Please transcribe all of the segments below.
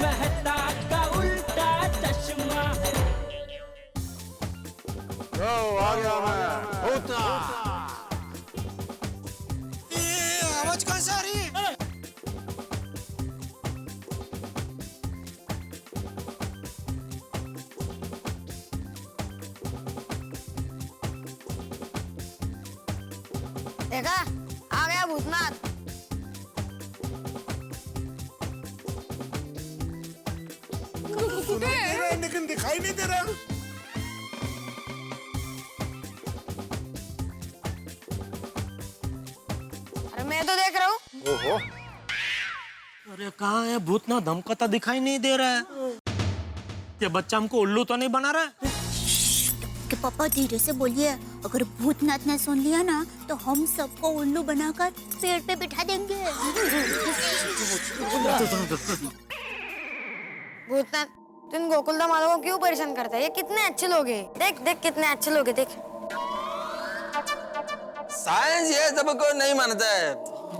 मेहता का उल्टा चश्मा। आ गया मैं भूतनाथ। आवाज कहां से आ रही है? देखा, आ गया भूतनाथ। सुनाई दे रहा है लेकिन दिखाई नहीं दे रहा। अरे मैं तो देख रहा हूँ। ओहो, अरे कहाँ है भूतनाथ? धमकाता दिखाई नहीं दे रहा है। ये बच्चा हमको उल्लू तो नहीं बना रहा है? कि पापा धीरे से बोलिए, अगर भूतनाथ ने सुन लिया ना तो हम सबको उल्लू बनाकर पेड़ पे बिठा देंगे। भूतनाथ, तू इन गोकुलधाम वालों को क्यों परेशान करता है? ये कितने अच्छे लोग हैं। देख देख कितने अच्छे लोग हैं, देख। साइंस ये सबको नहीं मानता है,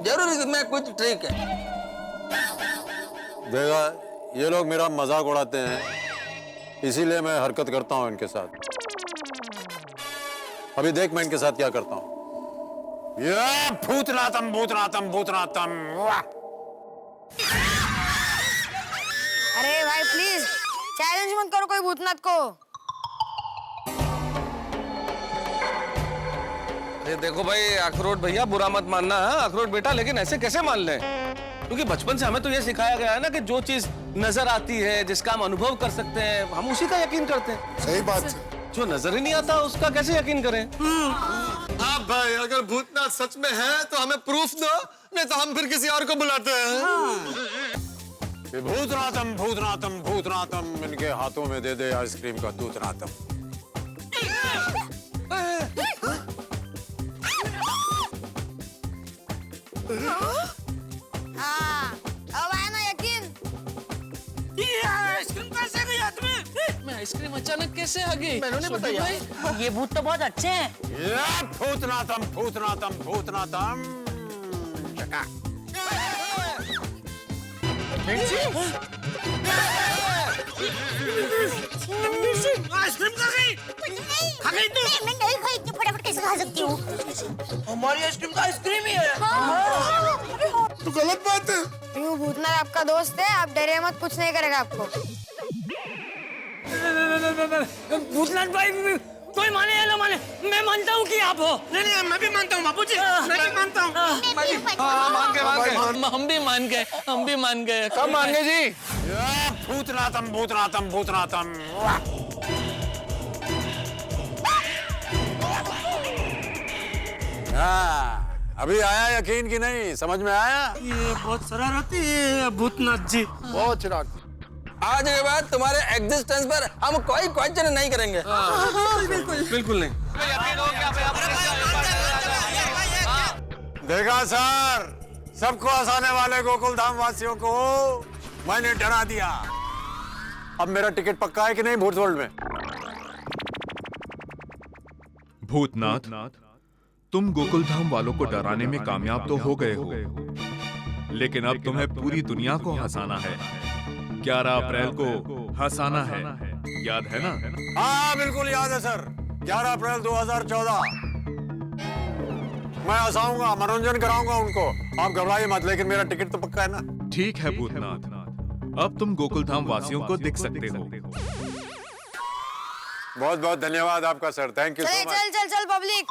जरूर इसमें कुछ ट्रिक है। देखा, ये लोग मेरा मजाक उड़ाते हैं, इसीलिए मैं हरकत करता हूँ इनके साथ। अभी देख मैं इनके साथ क्या करता हूँ। ये भूतनाथम भूतनाथम भूतनाथम। अरे भाई प्लीज चैलेंज मत करो कोई भूतनाथ को। अरे देखो भाई अखरोट भैया, बुरा मत मानना है अखरोट बेटा, लेकिन ऐसे कैसे मान लें? क्योंकि बचपन से हमें तो ये सिखाया गया है ना कि जो चीज नजर आती है, जिसका हम अनुभव कर सकते हैं, हम उसी का यकीन करते हैं। सही बात है। जो नजर ही नहीं आता उसका कैसे यकीन करें? आप भाई अगर भूतनाथ सच में है तो हमें प्रूफ दो, नहीं तो हम फिर किसी और को बुलाते हैं। भूतनाथम भूतनाथम भूतनाथम, इनके हाथों में दे दे आइसक्रीम का दूतनाथम। हाँ, अब आया ना यकीन। ये आइसक्रीम कैसे गई हाथ में? मैं आइसक्रीम अचानक कैसे आ गई? मैंने नहीं बताया। ये भूत तो बहुत अच्छे हैं। ये भूतनाथम भूतनाथम भूतनाथम। आइसक्रीम खा गई तू? मैं नहीं खाई, इतनी फटाफट कैसे खा सकती हूँ? हमारी आइसक्रीम तो आइसक्रीम ही है। तो गलत बात है। क्यों, भूतनाथ आपका दोस्त है, आप डरे मत, कुछ नहीं करेगा आपको। भूतनाथ भाई कोई माने या ना माने, मैं मानता हूँ कि आप हो। नहीं मैं भी मानता हूँ बाबूजी, मैं भी मानता हूँ। मान गए हम भी मान गए। कब मान गए जी? ये भूतनाथम भूतनाथम भूतनाथम। हाँ, अभी आया यकीन की नहीं? समझ में आया? ये बहुत शरारती है भूतनाथ जी। बहुत चिराग। आज के बाद तुम्हारे एग्जिस्टेंस पर हम कोई क्वेश्चन नहीं करेंगे। बिल्कुल नहीं। देखा सर, सबको हंसाने वाले गोकुलधाम वासियों को मैंने डरा दिया। अब मेरा टिकट पक्का है कि नहीं भूत वर्ल्ड में? भूतनाथ, तुम गोकुलधाम वालों को डराने में कामयाब तो हो गए हो, लेकिन अब तुम्हें पूरी दुनिया को हंसाना है। 11 अप्रैल को हंसाना है, याद है ना? हाँ बिल्कुल याद है सर। 11 अप्रैल 2014 मैं हंसाऊंगा, मनोरंजन कराऊंगा उनको। आप घबराइए मत, लेकिन मेरा टिकट तो पक्का है ना? ठीक है भूतनाथ, अब तुम गोकुलधाम वासियों को दिख सकते हो। बहुत बहुत धन्यवाद आपका सर, थैंक यू चल सो मच। चल चल चल पब्लिक,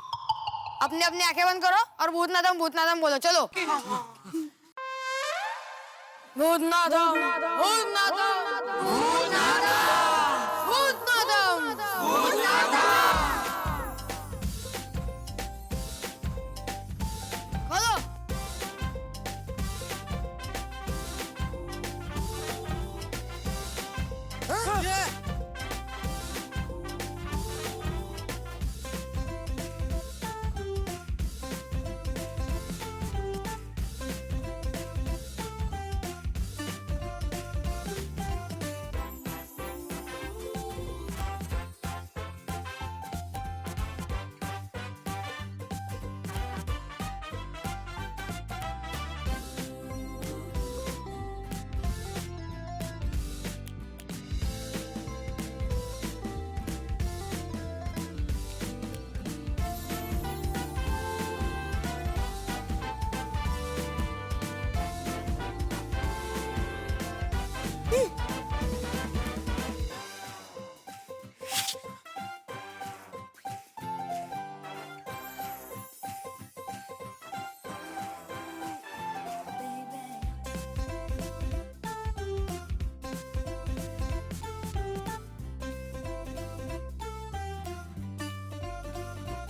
अपनी अपनी आंखें बंद करो और भूतनाथम बोलो, चलो। भूतनाथम भूतनाथम भूतनाथम भूतनाथम। बोलो।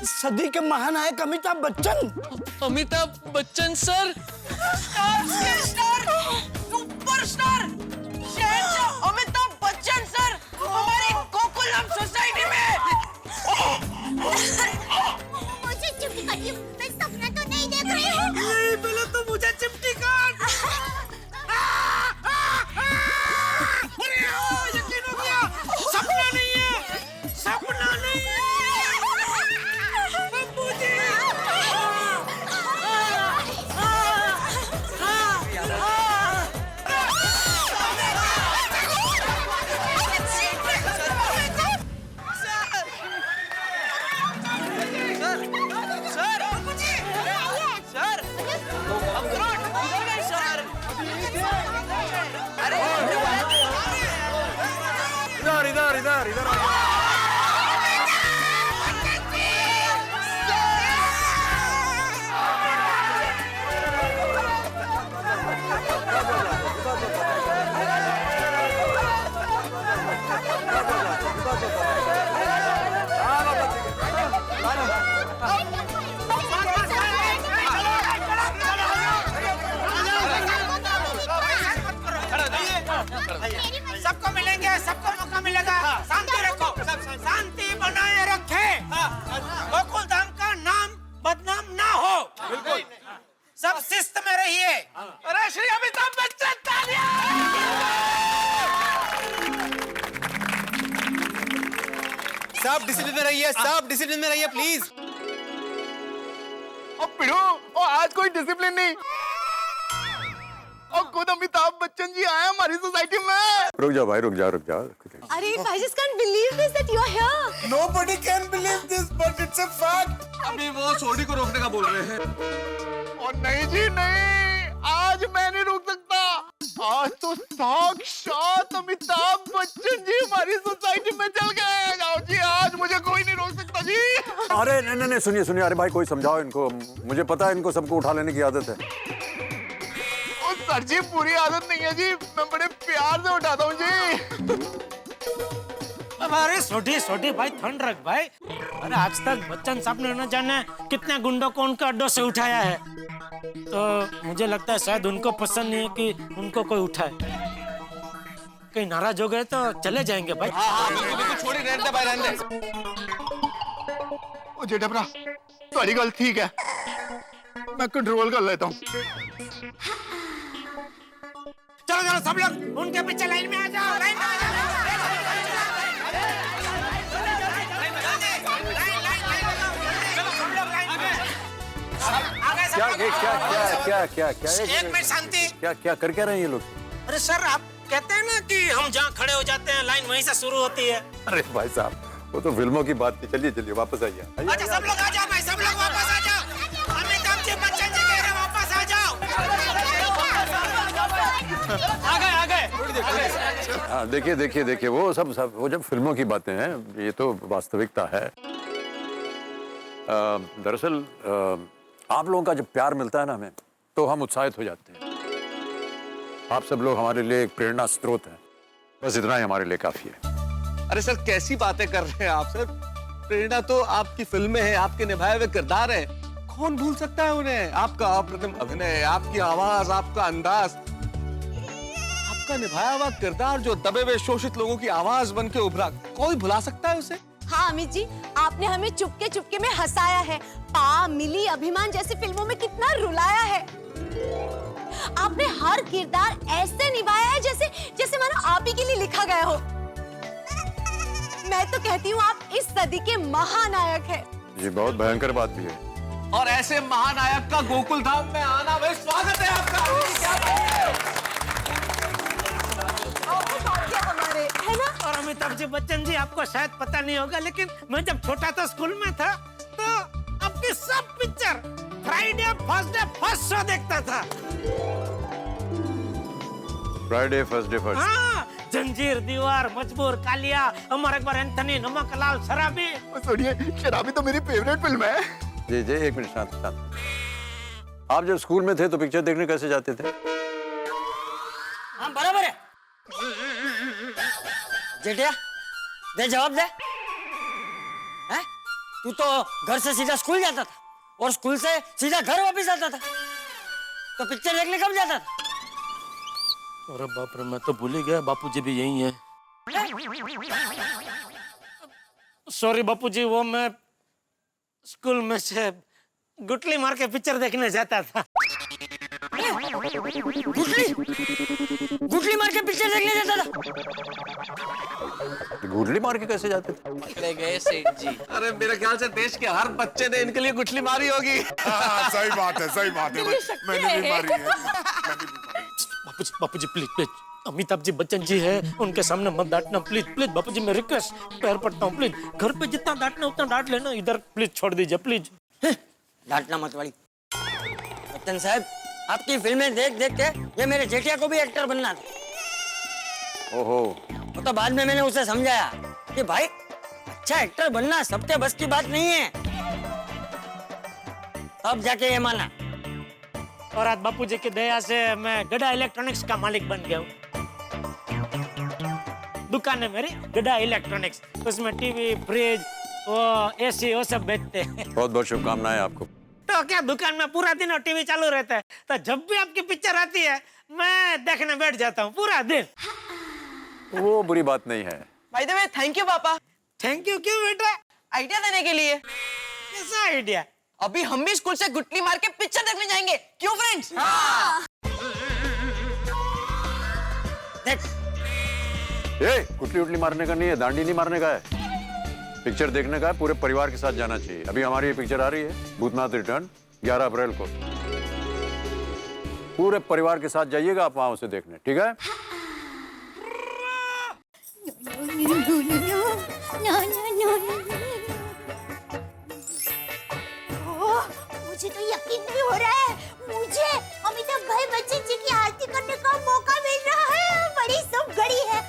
सदी के महानायक Amitabh Bachchan. Amitabh Bachchan sir. Superstar Amitabh Bachchan sir हमारी गोकुलम सोसाइटी में। मुझे चिमटी काटिए, मैं सपना तो नहीं देख रही हूँ। नहीं, पहले तो मुझे चिमटी काट। यकीन हो गया, सपना नहीं है, सपना नहीं है। इधर सबको मिलेंगे, सबको मौका मिलेगा। शांति रखो, शांति बनाए रखे। गोकुल धाम का नाम बदनाम ना हो। बिल्कुल। सब शिस्त में रहिए। अरे श्री अमिताभ बच्चन तालियां। सब डिसिप्लिन में रहिए, सब डिसिप्लिन में रहिए प्लीज। आज कोई डिसिप्लिन नहीं। और खुद अमिताभ बच्चन जी आए हमारी सोसाइटी में। रुक जाओ भाई, रुक जाओ। अरे I just can't believe this that you are here. Nobody can believe this, but it's a fact. अभी वो छोटी को रोकने का बोल रहे हैं। और नहीं जी नहीं, आज मैं नहीं रुक सकता। आज तो साक्षात अमिताभ बच्चन जी हमारी सोसाइटी में चल गए। जाओ जी, आज मुझे कोई नहीं रोक सकता जी। अरे नहीं, सुनिए। अरे भाई कोई समझाओ इनको। मुझे पता है इनको सबको उठा लेने की आदत है। सर जी पूरी आदत नहीं है जी, मैं बड़े प्यार से उठाता हूँ जी। अरे छोटी भाई ठंड रख भाई। अरे आज तक बच्चन साहब ने न जाने कितने गुंडों को उनके अड्डों से उठाया है, तो मुझे लगता है शायद उनको पसंद नहीं है कि उनको कोई उठाए। कहीं नाराज हो गए तो चले जाएंगे भाई। बिल्कुल छोड़ी, रहने दे भाई, रहने दे। ओ जेठा भरा, तुम्हारी गल ठीक है, मैं कंट्रोल कर लेता हूँ। चलो सब लोग उनके पीछे लाइन में आ जाओ। लाइन में आ जाओ। क्या एक मिनट शांति। क्या कर रहे हैं ये लोग? अरे सर, आप कहते हैं ना कि हम जहाँ खड़े हो जाते हैं लाइन वहीं से शुरू होती है। अरे भाई साहब, वो तो फिल्मों की बात थी। चलिए वापस आइए। अच्छा सब लोग आ जाओ भाई, सब लोग वापस आ जाओ। अमिताभ जी बच्चन जी कह रहे वापस आ जाओ। आ गए। हाँ देखिए वो सब वो जब फिल्मों की बातें हैं, ये तो वास्तविकता है। दरअसल आप लोगों का जब प्यार मिलता है ना हमें, तो हम उत्साहित हो जाते हैं। आप सब लोग हमारे लिए एक प्रेरणा स्रोत हैं। बस इतना ही हमारे लिए काफी है। अरे सर, कैसी बातें कर रहे हैं आप सर? प्रेरणा तो आपकी फिल्में हैं, आपके निभाए हुए किरदार हैं। कौन भूल सकता है उन्हें? आपका अप्रतिम अभिनय, आपकी आवाज, आपका अंदाज, आपका निभाया हुआ किरदार जो दबे हुए शोषित लोगों की आवाज बन के उभरा, कोई भुला सकता है उसे? हाँ अमित जी, आपने हमें चुपके में हंसाया है। पा, मिली, अभिमान जैसी फिल्मों में कितना रुलाया है। आपने हर किरदार ऐसे निभाया है जैसे मानो आप ही के लिए लिखा गया हो। मैं तो कहती हूँ आप इस सदी के महानायक हैं। ये बहुत भयंकर बात भी है। और ऐसे महानायक का गोकुल धाम में आना, भाई स्वागत है आपका। क्या बात है? हमारे है ना? और अमिताभ जी बच्चन जी, आपको शायद पता नहीं होगा, लेकिन मैं जब छोटा था स्कूल में था, तो आपकी सब picture Friday first day first show देखता था। Friday first day first. हाँ, जंजीर, दीवार, मजबूर, कालिया, अमर अकबर एंथनी, नमकलाल, शराबी। सुनिए, शराबी तो मेरी फेवरेट फिल्म है। जी एक मिनट शांत। आप जब स्कूल में थे तो पिक्चर देखने कैसे जाते थे? हाँ बराबर है। जेठिया दे जवाब दे। हैं? तू तो घर से सीधा स्कूल जाता था और स्कूल से सीधा घर वापस आता था, तो पिक्चर देखने कब जाता था? अरे बाप रे, मैं तो भूल ही गया, बापूजी भी यही है। सॉरी बापूजी, वो मैं स्कूल में से गुटली मार के पिक्चर देखने जाता था। गुटली मार के पिक्चर देखने जाता था? गुटली मार के कैसे जाते थे? पकड़े गए सेठ जी। अरे मेरे ख्याल से देश के हर बच्चे ने इनके लिए गुठली मारी होगी। सही बात है, सही बात है। मैंने भी मारी है। बापूजी प्लीज प्लीज, अमिताभ जी बच्चन जी है, उनके सामने मत डांटना प्लीज प्लीज। बापूजी मैं रिक्वेस्ट पैर पड़ता हूँ प्लीज, घर पे जितना डांटना उतना डांट लेना, इधर प्लीज छोड़ दीजिए प्लीज। डांटना मत वाली। बच्चन साहब, आपकी फिल्में देख देख के ये मेरे जेठिया को भी एक्टर बनना था। ओहो, तो बाद में मैंने उसे समझाया कि भाई अच्छा एक्टर बनना सबके बस की बात नहीं है, तब जाके ये माना। और आज बापूजी की दया से मैं गड्ढा इलेक्ट्रॉनिक्स का मालिक बन गया हूँ। दुकान है मेरी गड्ढा इलेक्ट्रॉनिक्स, उसमें टीवी, फ्रिज, वो एसी, वो सब बेचते हैं। बहुत बहुत शुभकामनाएं आपको। तो क्या दुकान में पूरा दिन और टीवी चालू रहता है, तो जब भी आपकी पिक्चर आती है मैं देखने बैठ जाता हूँ पूरा दिन। वो बुरी बात नहीं है। By the way, thank you पापा। थैंक यू क्यों बेटा? आइडिया देने के लिए। कैसा आइडिया? अभी हम भी स्कूल से गुटली मार के पिक्चर देखने जाएंगे, क्यों फ्रेंड्स? देख, ये गुटली उटली मारने का नहीं है, दांडी नहीं मारने का है, पिक्चर देखने का है। पूरे परिवार के साथ जाना चाहिए। अभी हमारी ये पिक्चर आ रही है भूतनाथ रिटर्न 11 अप्रैल को। पूरे परिवार के साथ जाइएगा आप वहां उसे देखने, ठीक है? मुझे तो यकीन नहीं हो रहा है, मुझे अमिताभ भाई बच्चन जी की आरती करने का मौका मिल रहा है। बड़ी शुभ घड़ी है।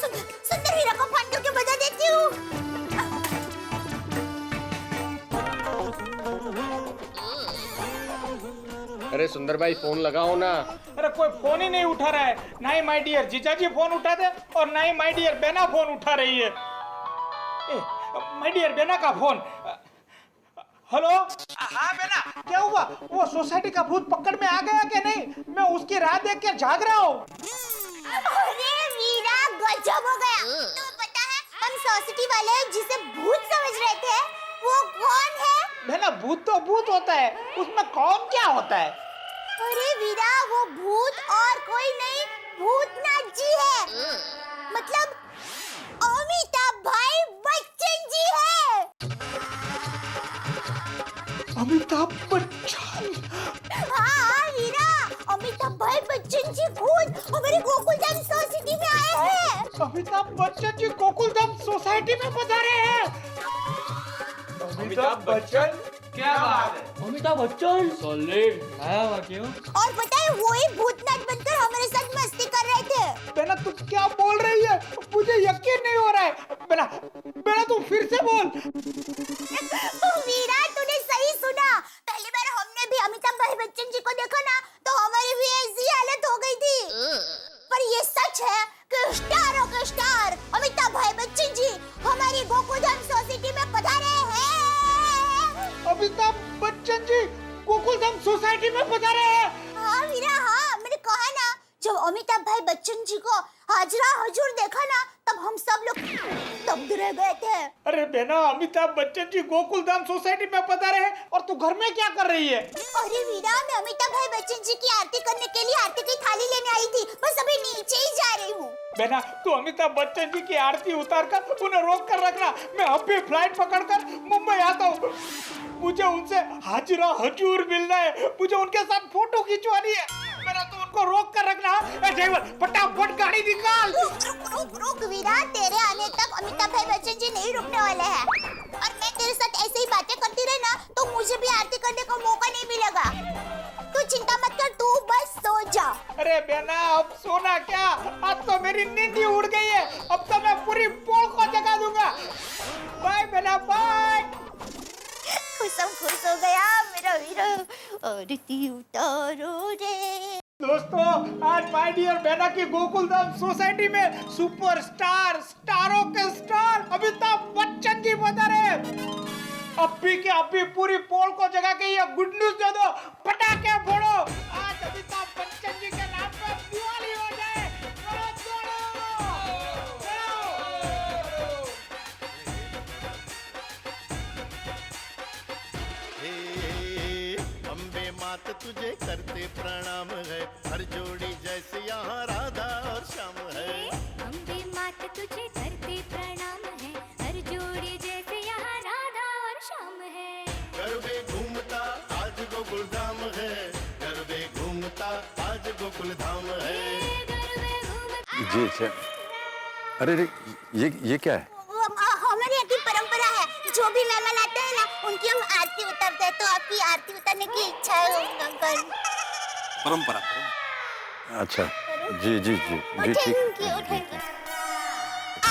सुंदर हीरा को फोन करके बजा देती हूँ। अरे सुंदर भाई फोन लगाओ ना। अरे कोई फोन ही नहीं उठा रहा है, ना ही माय डियर जीजा जी फोन उठाते और ना ही माय डियर बेना फोन उठा रही है। माय डियर बेना का फोन। हेलो, हाँ बेना, क्या हुआ? वो सोसाइटी का भूत पकड़ में आ गया कि नहीं? मैं उसकी राह देख के जाग रहा हूँ। अरे वीरा, गजब हो गया। तुम्हें पता है हम सोसाइटी वाले जिसे भूत समझ रहे थे वो कौन है? बेना, भूत तो भूत होता है, उसमें कौन क्या होता है? अरे वीरा, वो भूत और कोई नहीं, भूतनाथ जी है। मतलब अमिताभ भाई बच्चन जी है। अमिताभ बच्चन? हाँ वीरा, अमिताभ भाई बच्चन जी खुद हमारे गोकुलधाम सोसाइटी में आए हैं। अमिताभ बच्चन जी गोकुलधाम सोसाइटी में पधारे हैं। अमिताभ बच्चन? क्या बात है? अमिताभ बच्चन सॉलिड आया हुआ क्यों? और पता है वो ही भूतनाथ बनकर हमारे साथ मस्ती कर रहे थे। बेना तू क्या बोल रही है? मुझे यकीन नहीं हो रहा है। बेना, बेना तू फिर से बोल। वीरा, तूने सही सुना। पहली बार हमने भी अमिताभ भाई बच्चन जी को देखा ना, तो हमारी भी ऐसी हालत हो गई थी। पर ये सच है कि स्टारों के स्टार अमिताभ भाई बच्चन जी हमारी गोकुलधाम सोसाइटी में पधारे हैं। अमिताभ बच्चन जी गोकुलधाम सोसाइटी में पधारे हैं? हाँ वीरा, हाँ, मैंने कहा ना, जब अमिताभ भाई बच्चन जी को हाजरा हजूर देखा ना, तब हम सब लोग दंग रह गए थे। अरे बेना, अमिताभ बच्चन जी गोकुलधाम सोसाइटी में पधारे हैं और तू घर में क्या कर रही है? अरे वीरा, मैं अमिताभ भाई बच्चन जी की आरती करने के लिए आरती की थाली लेने आई थी, बस अभी नीचे ही जा रही हूँ। बेना, तू अमिताभ बच्चन जी की आरती उतार कर उन्हें रोक कर रखना। मैं अभी फ्लाइट पकड़कर मुंबई आता हूँ। मुझे उनसे हाजिरा हजूर मिलना है, मुझे उनके साथ फोटो खिंचवानी है। मेरा तो उनको रोक कर रखना। ड्राइवर, फटाफट गाड़ी निकाल। रुक वीरा, तेरे आने तक अमिताभ भाई बच्चन जी नहीं रुकने वाले हैं। और मैं तेरे साथ ऐसे ही बातें करती रही ना, तो मुझे भी आरती करने का मौका नहीं मिलेगा। तू चिंता मत कर, तू बस सो जा। अरे बेना, अब सोना क्या? आज तो मेरी नींद ही उड़ गई है। अब तो मैं पूरी पोल को जगा दूंगा। बाय बेना, बाय। खुश हो गया मेरा वीरा, आरती उतारो रे। दोस्तों, आज माय डियर बेना की गोकुलधाम सोसाइटी में सुपरस्टार, स्टारों के स्टार अमिताभ बच्चन जी बता रहे। अभी के अभी पूरी पोल को जगा के ये गुड न्यूज दे दो, पटाखे फोड़ो। आज अमिताभ बच्चन जी के नाम पे दिवाली हो जाए। अम्बे मात तुझे करते प्रणाम है, हर जोड़ी जैसे यहाँ राधा और श्याम है। अम्बे मात तुझे करते प्रणाम है, हर जोड़ी जैसे यहाँ राधा और श्याम है। गरबे घूमता आज गोकुल धाम है, गरबे घूमता आज गोकुल धाम है। जी अच्छा। अरे ये क्या है? हमारे यहाँ की परंपरा है, जो भी मेहमान आते हैं ना उनकी हम आरती उतारते हैं, तो आपकी आरती उतारने की इच्छा है अंकल। परंपरा। अच्छा जी जी जी जी ठीक।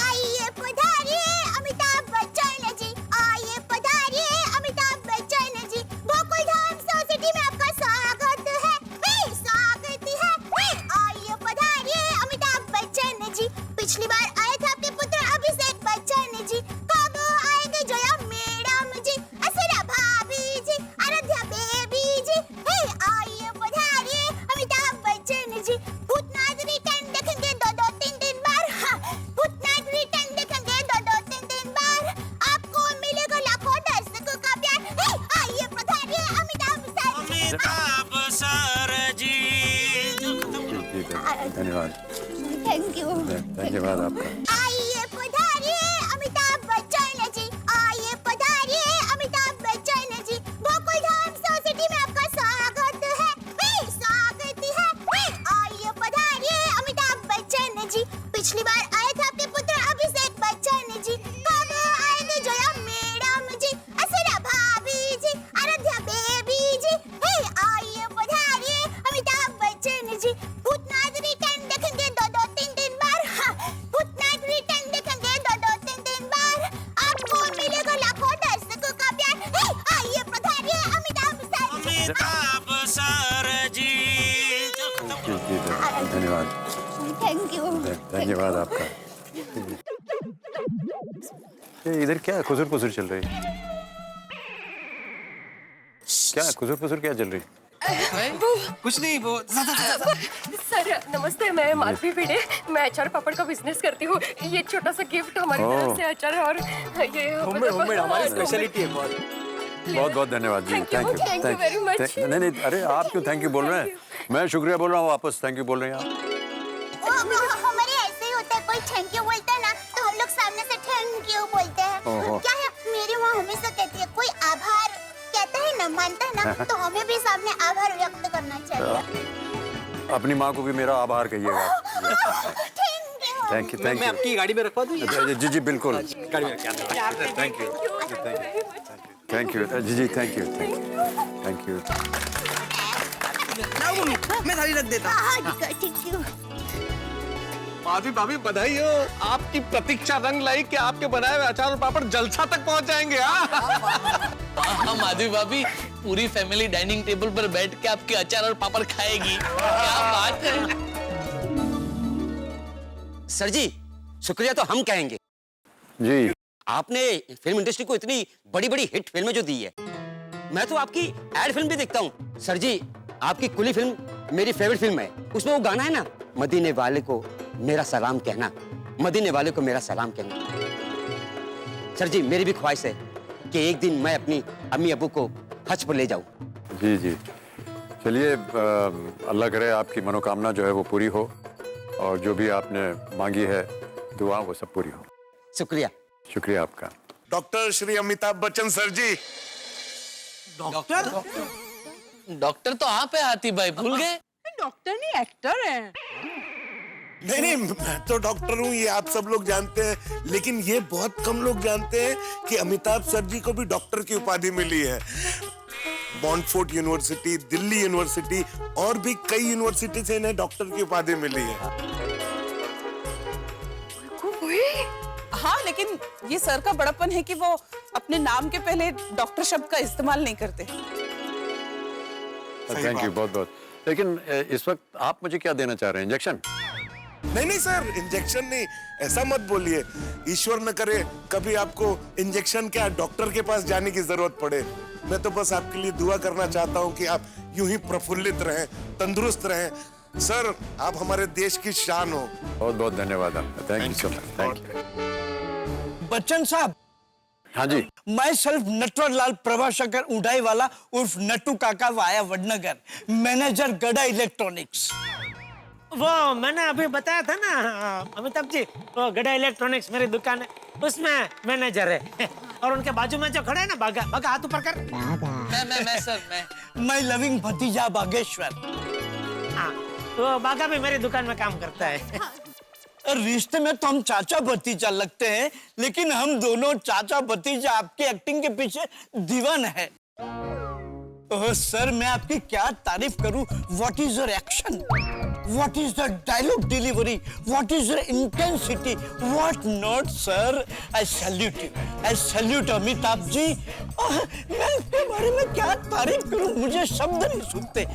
आइए पधारिए अमिताभ बच्चन जी, आइए पधारिए अमिताभ बच्चन जी, गोकुलधाम सोसाइटी में आपका स्वागत है, स्वागत है। आइए पधारिए अमिताभ बच्चन जी, पिछली बार आए थे आपके पुत्र अभिषेक बच्चन जी, कब आएंगे जया मैडम जी, असरा भाभी जी, आराध्या बेबी जी। आइए पधारिए अमिताभ बच्चन जी, भूतनाथ रिटर्न देखेंगे 2-2, 3-3 बार। भूतनाथ रिटर्न देखेंगे 2-2, 3-3 बार। आपको मिलेगा लाखों दर्शकों का प्यार। आइए पधारिए अमिताभ सर जी। धन्यवाद। Thank you. धन्यवाद आपका। आइए पधारिए अमिताभ बच्चन जी, आइए पधारिए अमिताभ बच्चन जी, गोकुलधाम सोसाइटी में आपका स्वागत है, स्वागत है। आइए पधारिए अमिताभ बच्चन जी, पिछली बार आए थे आपके पुत्र अभिषेक बच्चन जी, कब आएंगे जया मैडम जी, असरा भाभी जी, आराध्या बेबी जी। आइए पधारिए अमिताभ बच्चन जी, भूतनाथ रिटर्न देखेंगे 2-2, 3-3 बार। भूतनाथ रिटर्न देखेंगे 2-2, 3-3 बार। आपको मिलेगा लाखों दर्शकों का प्यार। आइए पधारिए अमिताभ सर जी। जी धन्यवाद। Thank you. धन्यवाद आपका। इधर क्या खुसर पुसर चल रही है? क्या खुसर पुसर क्या चल रही है? कुछ नहीं, वो सर नमस्ते, मैं माधवी भिड़े, मैं अचार पापड़ का बिजनेस करती हूँ। ये छोटा सा गिफ्ट हमारी तरफ से अचार है, और ये होममेड हमारी स्पेशलिटी है। बहुत बहुत धन्यवाद जी। Thank you very much. नहीं अरे आप क्यों थैंक यू बोल रहे हैं? मैं शुक्रिया बोल रहा हूँ, वापस थैंक यू बोल रहे हैं आप। हमारे ऐसे ही होता है, कोई थैंक यू बोलता है ना तो हम लोग सामने से थैंक यू बोलते हैं। क्या है, मेरी माँ हमेशा कहती है कोई आभार कहता है ना, मानता है ना, तो हमें भी सामने आभार व्यक्त करना चाहिए। अपनी माँ को भी मेरा आभार कहिएगा। Thank you. मैं आपकी गाड़ी में रखवा दूँ? जी जी बिल्कुल। गाड़ी में रखवा। थैंक यू थैंक यू जी थैंक यू थैंक यू। मैं थाली रख देता। ठीक है। माधवी भाभी बधाई हो, आपकी प्रतीक्षा रंग लाई कि आपके बनाए हुए अचार और पापड़ जलसा तक पहुंच जाएंगे। हाँ माधवी भाभी, पूरी फैमिली डाइनिंग टेबल पर बैठ के आपके अचार और पापड़ खाएगी। क्या बात है। सर जी शुक्रिया तो हम कहेंगे जी। आपने फिल्म इंडस्ट्री को इतनी बड़ी बड़ी हिट फिल्में जो दी है। मैं तो आपकी एड फिल्म भी देखता हूँ। सर जी आपकी कुली फिल्म मेरी फेवरेट फिल्म है। उसमें वो गाना है ना, मदीने वाले को मेरा सलाम कहना, मदीने वाले को मेरा सलाम कहना। सर जी मेरी भी ख्वाहिश है कि एक दिन मैं अपनी अम्मी अबू को हज पर ले जाऊं। जी जी चलिए, अल्लाह करे आपकी मनोकामना जो है वो पूरी हो, और जो भी आपने मांगी है दुआ वो सब पूरी हो। शुक्रिया। शुक्रिया आपका। डॉक्टर श्री अमिताभ बच्चन सर जी। डॉक्टर? डॉक्टर तो आप है हाथी भाई, भूल गए? डॉक्टर नहीं एक्टर है। नहीं मैं तो डॉक्टर हूँ, ये आप सब लोग जानते हैं, लेकिन ये बहुत कम लोग जानते हैं कि अमिताभ सर जी को भी डॉक्टर की उपाधि मिली है। मॉन्टफोर्ट यूनिवर्सिटी, दिल्ली यूनिवर्सिटी और भी कई यूनिवर्सिटी से इन्हें डॉक्टर की उपाधि मिली है। हाँ, लेकिन ये सर का बड़प्पन है कि वो अपने नाम के पहले डॉक्टर शब्द का इस्तेमाल नहीं करते। थैंक यू बहुत बहुत। लेकिन इस वक्त आप मुझे क्या देना चाह रहे हैं, इंजेक्शन? नहीं नहीं सर, इंजेक्शन नहीं, ऐसा मत बोलिए। ईश्वर न करे कभी आपको इंजेक्शन क्या डॉक्टर के पास जाने की जरूरत पड़े। मैं तो बस आपके लिए दुआ करना चाहता हूँ कि आप यूं ही प्रफुल्लित रहें, तंदुरुस्त रहें। सर, आप हमारे देश की शान हो। बहुत बहुत धन्यवाद आपका, thank you so much, thank you. Bachchan साहब। हाँ जी। मैं सिर्फ नटवरलाल प्रभाशंकर उड़ाई वाला उर्फ नट्टू काका वाया वडनगर, मैनेजर गड़ा इलेक्ट्रॉनिक्स। वो मैंने अभी बताया था ना अमिताभ जी, वो गड़ा इलेक्ट्रॉनिक्स मेरी दुकान है, उसमें मैनेजर है। और उनके बाजू में जो खड़ा है ना बागा, बागा हाथ ऊपर कर। मैं सर मैं लविंग भतीजा बागेश्वर। हाँ, वो बागा भी मेरी दुकान में काम करता है। रिश्ते में तो हम चाचा भतीजा लगते हैं, लेकिन हम दोनों चाचा भतीजा आपकी एक्टिंग के पीछे दीवान है। ओह सर, मैं आपकी क्या तारीफ करूं। What is your action, what is the dialogue delivery, what is your intensity, what not sir. I salute you, I salute Amitabh ji. मैं इसके बारे में क्या तारीफ करूं, मुझे शब्द नहीं सुनते।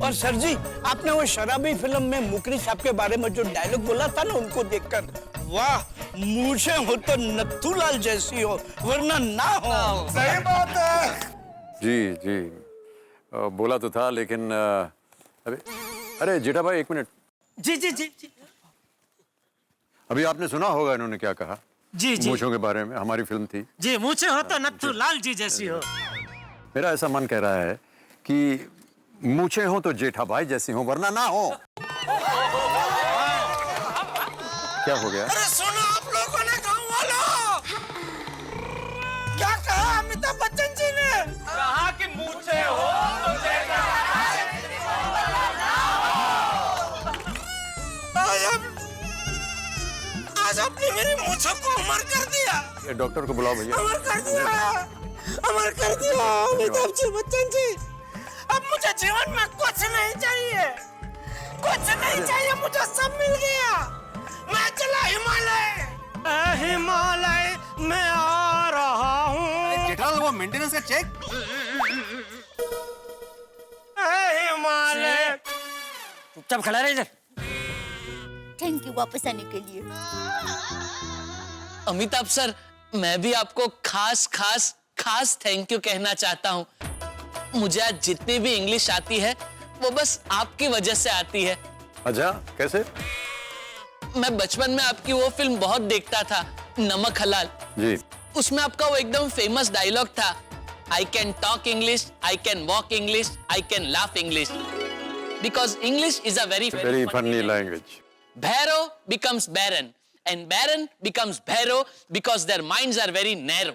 और सर जी, आपने वो शराबी फिल्म में मुकरी साहब के बारे में जो डायलॉग बोला था ना, उनको देखकर वाह, मुझे हो तो नथुलाल जैसी हो वरना ना हो। सही बात है। जी जी, बोला तो था, लेकिन अरे जेठा भाई, 1 मिनट। जी जी जी जी। अभी आपने सुना होगा इन्होंने क्या कहा। जी जी। मूंछों के बारे में, हमारी फिल्म थी। जी, मूंछें हो तो नथुलाल जी जैसी हो। मेरा ऐसा मन कह रहा है कि मूंछें हो तो जेठा भाई जैसी हो वरना ना हो। क्या हो गया? अरे सुनो आप लोगों ने, गाँव वालों, क्या कहा अमिताभ बच्चन जी ने? कहा कि मूंछें हो तो जेठा आज आपने मेरी मूंछों को अमर कर दिया। ये डॉक्टर को बुलाओ भैया। अमर कर दिया, अमर कर दिया अमिताभ जी, बच्चन जी। अब मुझे जीवन में कुछ नहीं चाहिए, कुछ नहीं चाहिए, मुझे सब मिल गया। मैं चला हिमालय, हिमालय में आ रहा हूँ। जेठालाल, वो मेंटेनेंस का चेक। हिमालय। चुपचाप खड़ा रहे इधर। थैंक यू वापस आने के लिए। अमिताभ सर, मैं भी आपको खास खास खास थैंक यू कहना चाहता हूँ। मुझे आज जितनी भी इंग्लिश आती है वो बस आपकी वजह से आती है। अच्छा, कैसे? मैं बचपन में आपकी वो फिल्म बहुत देखता था, नमक हलाल। जी। उसमें आपका वो एकदम फेमस डायलॉग था, I can talk English, I can walk English, I can laugh English, because English is a very funny language. Bhairo becomes barren and barren becomes Bhairo because their minds are very narrow.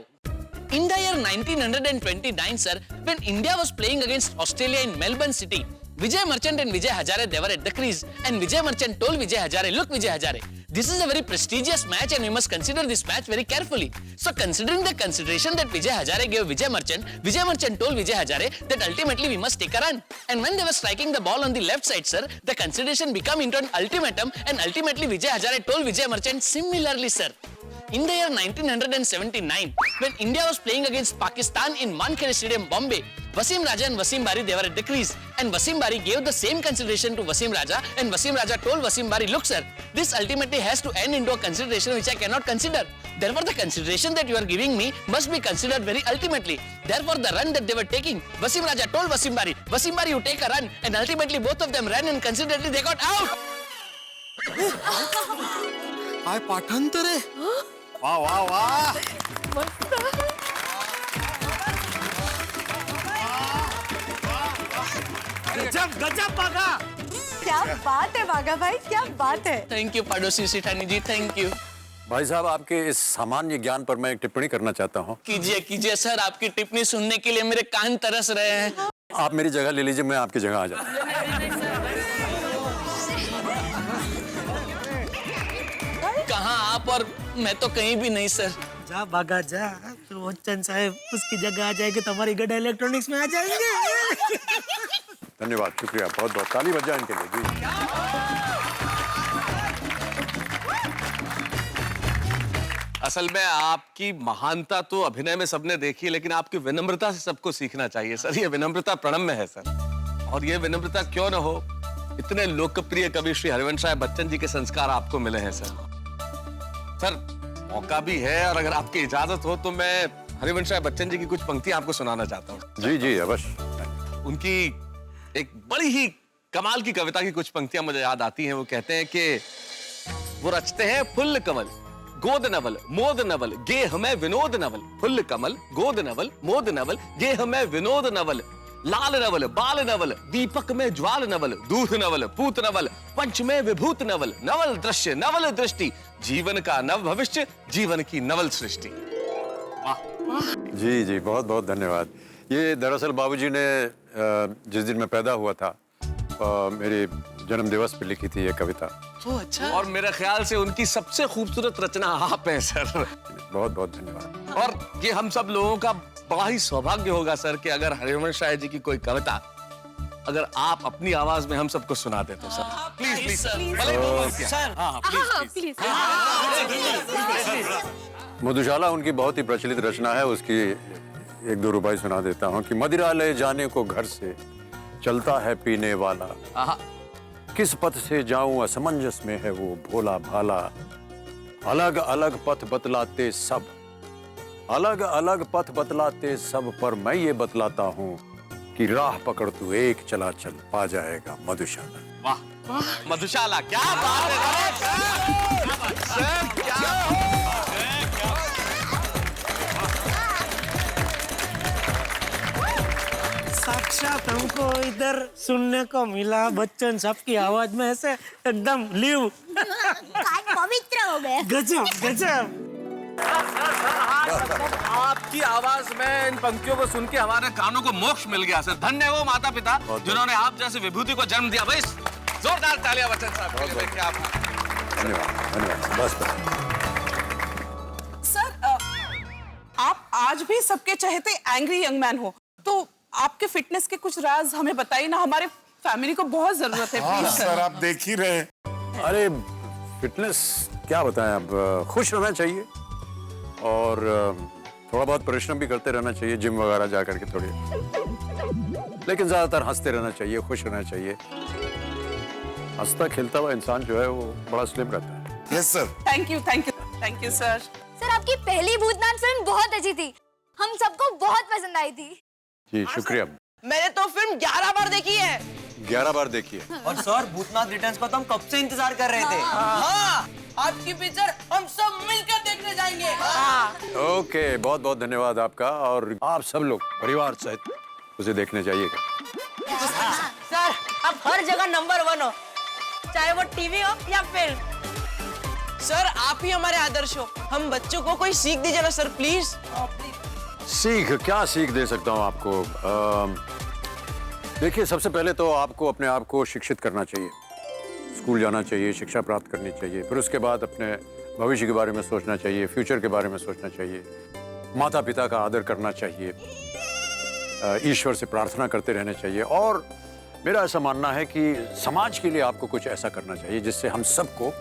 In the year 1929, sir, when India was playing against Australia in Melbourne City, Vijay Merchant and Vijay Hazare, they were at the crease, and Vijay Merchant told Vijay Hazare, look Vijay Hazare, this is a very prestigious match and we must consider this match very carefully. So considering the consideration that Vijay Hazare gave Vijay Merchant told Vijay Hazare that ultimately we must take a run. And when they were striking the ball on the left side, sir, the consideration became into an ultimatum, and ultimately Vijay Hazare told Vijay Merchant similarly, sir. In the year 1979, when India was playing against Pakistan in Wankhede Stadium, Bombay, Wasim Raja and Wasim Bari, they were at the crease, and Wasim Bari gave the same consideration to Wasim Raja, and Wasim Raja told Wasim Bari, look sir, this ultimately has to end into a consideration which I cannot consider. Therefore, the consideration that you are giving me must be considered very ultimately. Therefore, the run that they were taking, Wasim Raja told Wasim Bari, you take a run, and ultimately both of them ran and considerately they got out. आय पाठांतर है। वाह वाह वाह। गजब गजब बागा। क्या बात है बागा भाई, क्या बात है। थैंक यू पड़ोसी सिठानी जी, थैंक यू। भाई साहब, आपके इस सामान्य ज्ञान पर मैं एक टिप्पणी करना चाहता हूँ। कीजिए कीजिए सर, आपकी टिप्पणी सुनने के लिए मेरे कान तरस रहे हैं। आप मेरी जगह ले लीजिए, मैं आपकी जगह आ जाता हूँ। कहाँ आप और मैं तो कहीं भी नहीं सर। जा बागा जा, तो बच्चन साहब उसकी जगह आ जाएगी तो हमारी गड़ा इलेक्ट्रॉनिक्स में आ जाएंगे। धन्यवाद, शुक्रिया, बहुत बहुत ताली बज जाए इनके लिए। जी। असल में आपकी महानता तो अभिनय में सबने देखी, लेकिन आपकी विनम्रता से सबको सीखना चाहिए सर। ये विनम्रता प्रणम्य है सर। और ये विनम्रता क्यों न हो, इतने लोकप्रिय कवि श्री हरिवंश राय बच्चन जी के संस्कार आपको मिले हैं सर। सर मौका भी है, और अगर आपकी इजाजत हो तो मैं हरिवंश राय बच्चन जी की कुछ पंक्तियां आपको सुनाना चाहता हूँ। जी जी अवश्य। उनकी एक बड़ी ही कमाल की कविता की कुछ पंक्तियां मुझे याद आती हैं। वो कहते हैं कि वो रचते हैं फुल्ल कमल गोद नवल मोद नवल गे हमें विनोद नवल, फुल्ल कमल गोद नवल मोद नवल गे हमें विनोद नवल, लाल नवल बाल नवल दीपक में ज्वाल नवल, दूध नवल पूत नवल पंच में विभूत नवल, नवल दृश्य नवल दृष्टि जीवन का नव भविष्य जीवन की नवल सृष्टि। जी जी बहुत बहुत धन्यवाद। ये दरअसल बाबूजी ने जिस दिन मैं पैदा हुआ था मेरे जन्म दिवस पे लिखी थी ये कविता। अच्छा। और मेरे ख्याल से उनकी सबसे खूबसूरत रचना आप हैं सर। बहुत बहुत धन्यवाद। और ये हम सब लोगों का बड़ा ही सौभाग्य होगा सर कि अगर हरिवंश राय जी की कोई कविता अगर आप अपनी आवाज में हम सबको सुना दे तो सर प्लीज प्लीज सर। हाँ प्लीज मधुशाला उनकी बहुत ही प्रचलित रचना है, उसकी एक दो रुबाई सुना देता हूँ कि मदिरा ले जाने को घर से चलता है पीने वाला, किस पथ से जाऊं असमंजस में है वो भोला भाला, अलग अलग पथ बतलाते सब, अलग अलग पथ बतलाते सब, पर मैं ये बतलाता हूँ कि राह पकड़ तू एक चला चल पा जाएगा मधुशाला। वाह मधुशाला क्या बात है सर, क्या साक्षात हमको इधर सुनने को मिला बच्चन साहब की आवाज में ऐसे एकदम लिव कान पवित्र हो गए। गजब गजब। आपकी आवाज में इन पंक्तियों को सुन के हमारे कानों को मोक्ष मिल गया सर। धन्य वो माता पिता जिन्होंने आप जैसे विभूति को जन्म दिया। भाई जोरदार तालियां बच्चन साहब के लिए। क्या धन्यवाद धन्यवाद। बस सर आप आज भी सबके चहेते एंग्री यंग मैन हो, तो आपके फिटनेस के कुछ राज हमें बताइए ना, हमारे फैमिली को बहुत जरूरत है। हाँ, सर आप देख ही रहे हैं। अरे फिटनेस क्या बताएं, अब खुश रहना चाहिए और थोड़ा बहुत परिश्रम भी करते रहना चाहिए, जिम वगैरह जा करके थोड़ी, लेकिन ज्यादातर हंसते रहना चाहिए, खुश रहना चाहिए। हंसता खेलता हुआ इंसान जो है वो बड़ा स्लिम रहता है। Yes sir. Thank you sir. Sir आपकी पहली भूतनाथ फिल्म बहुत अच्छी थी, हम सबको बहुत पसंद आई थी। जी शुक्रिया। मैंने तो फिल्म 11 बार देखी है। 11 बार देखी है। और सर भूतनाथ रिटर्न्स को तो हम कब से इंतजार कर रहे थे। हाँ, आपकी पिक्चर हम सब मिलकर देखने जाएंगे। ओके बहुत बहुत धन्यवाद आपका, और आप सब लोग परिवार सहित उसे देखने जाइएगा। सर आप हर जगह नंबर 1 हो, चाहे वो टीवी हो या फिल्म। सर आप ही हमारे आदर्श हो, हम बच्चों को कोई सीख दीजिए ना सर प्लीज। सीख क्या सीख दे सकता हूँ आपको? देखिए सबसे पहले तो आपको अपने आप को शिक्षित करना चाहिए, स्कूल जाना चाहिए, शिक्षा प्राप्त करनी चाहिए, फिर उसके बाद अपने भविष्य के बारे में सोचना चाहिए, फ्यूचर के बारे में सोचना चाहिए, माता पिता का आदर करना चाहिए, ईश्वर से प्रार्थना करते रहना चाहिए, और मेरा ऐसा मानना है कि समाज के लिए आपको कुछ ऐसा करना चाहिए जिससे हम सबको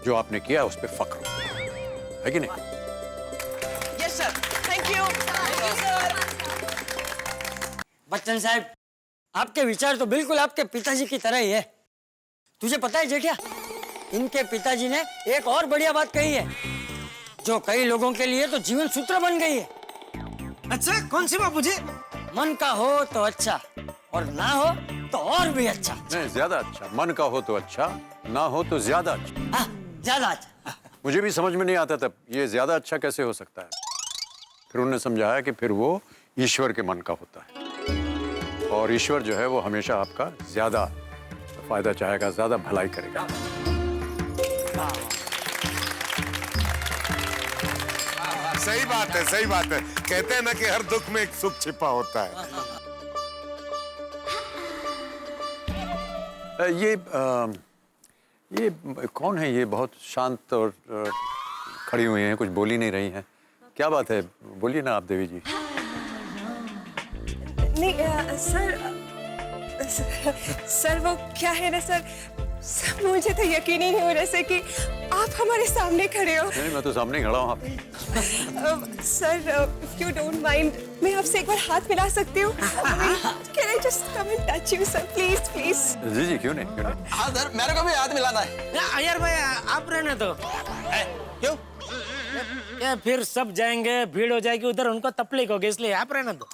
जो आपने किया उस पर फख्र हो, है कि नहीं? Yes sir, thank you sir. Bachchan साहब आपके विचार तो बिल्कुल आपके पिताजी की तरह ही है। तुझे पता है जेठिया, इनके पिताजी ने एक और बढ़िया बात कही है जो कई लोगों के लिए तो जीवन सूत्र बन गई है। अच्छा कौन सी बाबूजी? मन का हो तो अच्छा और ना हो तो और भी अच्छा। नहीं ज्यादा अच्छा, मन का हो तो अच्छा, ना हो तो ज्यादा अच्छा। ज्यादा अच्छा। मुझे भी समझ में नहीं आता तब ये ज्यादा अच्छा कैसे हो सकता है, फिर उन्होंने समझाया कि फिर वो ईश्वर के मन का होता है, और ईश्वर जो है वो हमेशा आपका ज्यादा फायदा चाहेगा, ज्यादा भलाई करेगा। सही बात है, सही बात है। कहते हैं ना कि हर दुख में एक सुख छिपा होता है। ये कौन है? ये बहुत शांत और खड़ी हुई हैं, कुछ बोल ही नहीं रही हैं, क्या बात है? बोलिए ना आप देवी जी। नहीं सर वो क्या है ना सर, सर मुझे तो यकीन ही नहीं हो रहा सर कि आप हमारे सामने खड़े हो। नहीं, मैं तो सामने ही खड़ा हूँ आप। Sir if you don't mind मैं आपसे एक बार हाथ मिला सकती हूँ? Can I just come and touch you sir, please please. जी जी, क्यों नहीं, क्यों नहीं। हाँ सर, मेरे को भी हाथ मिलाना है। अय्यर भाई आप रहने दो। क्यों? क्या फिर सब जाएंगे, भीड़ हो जाएगी उधर, उनको तकलीफ होगी, इसलिए आप रहने दो।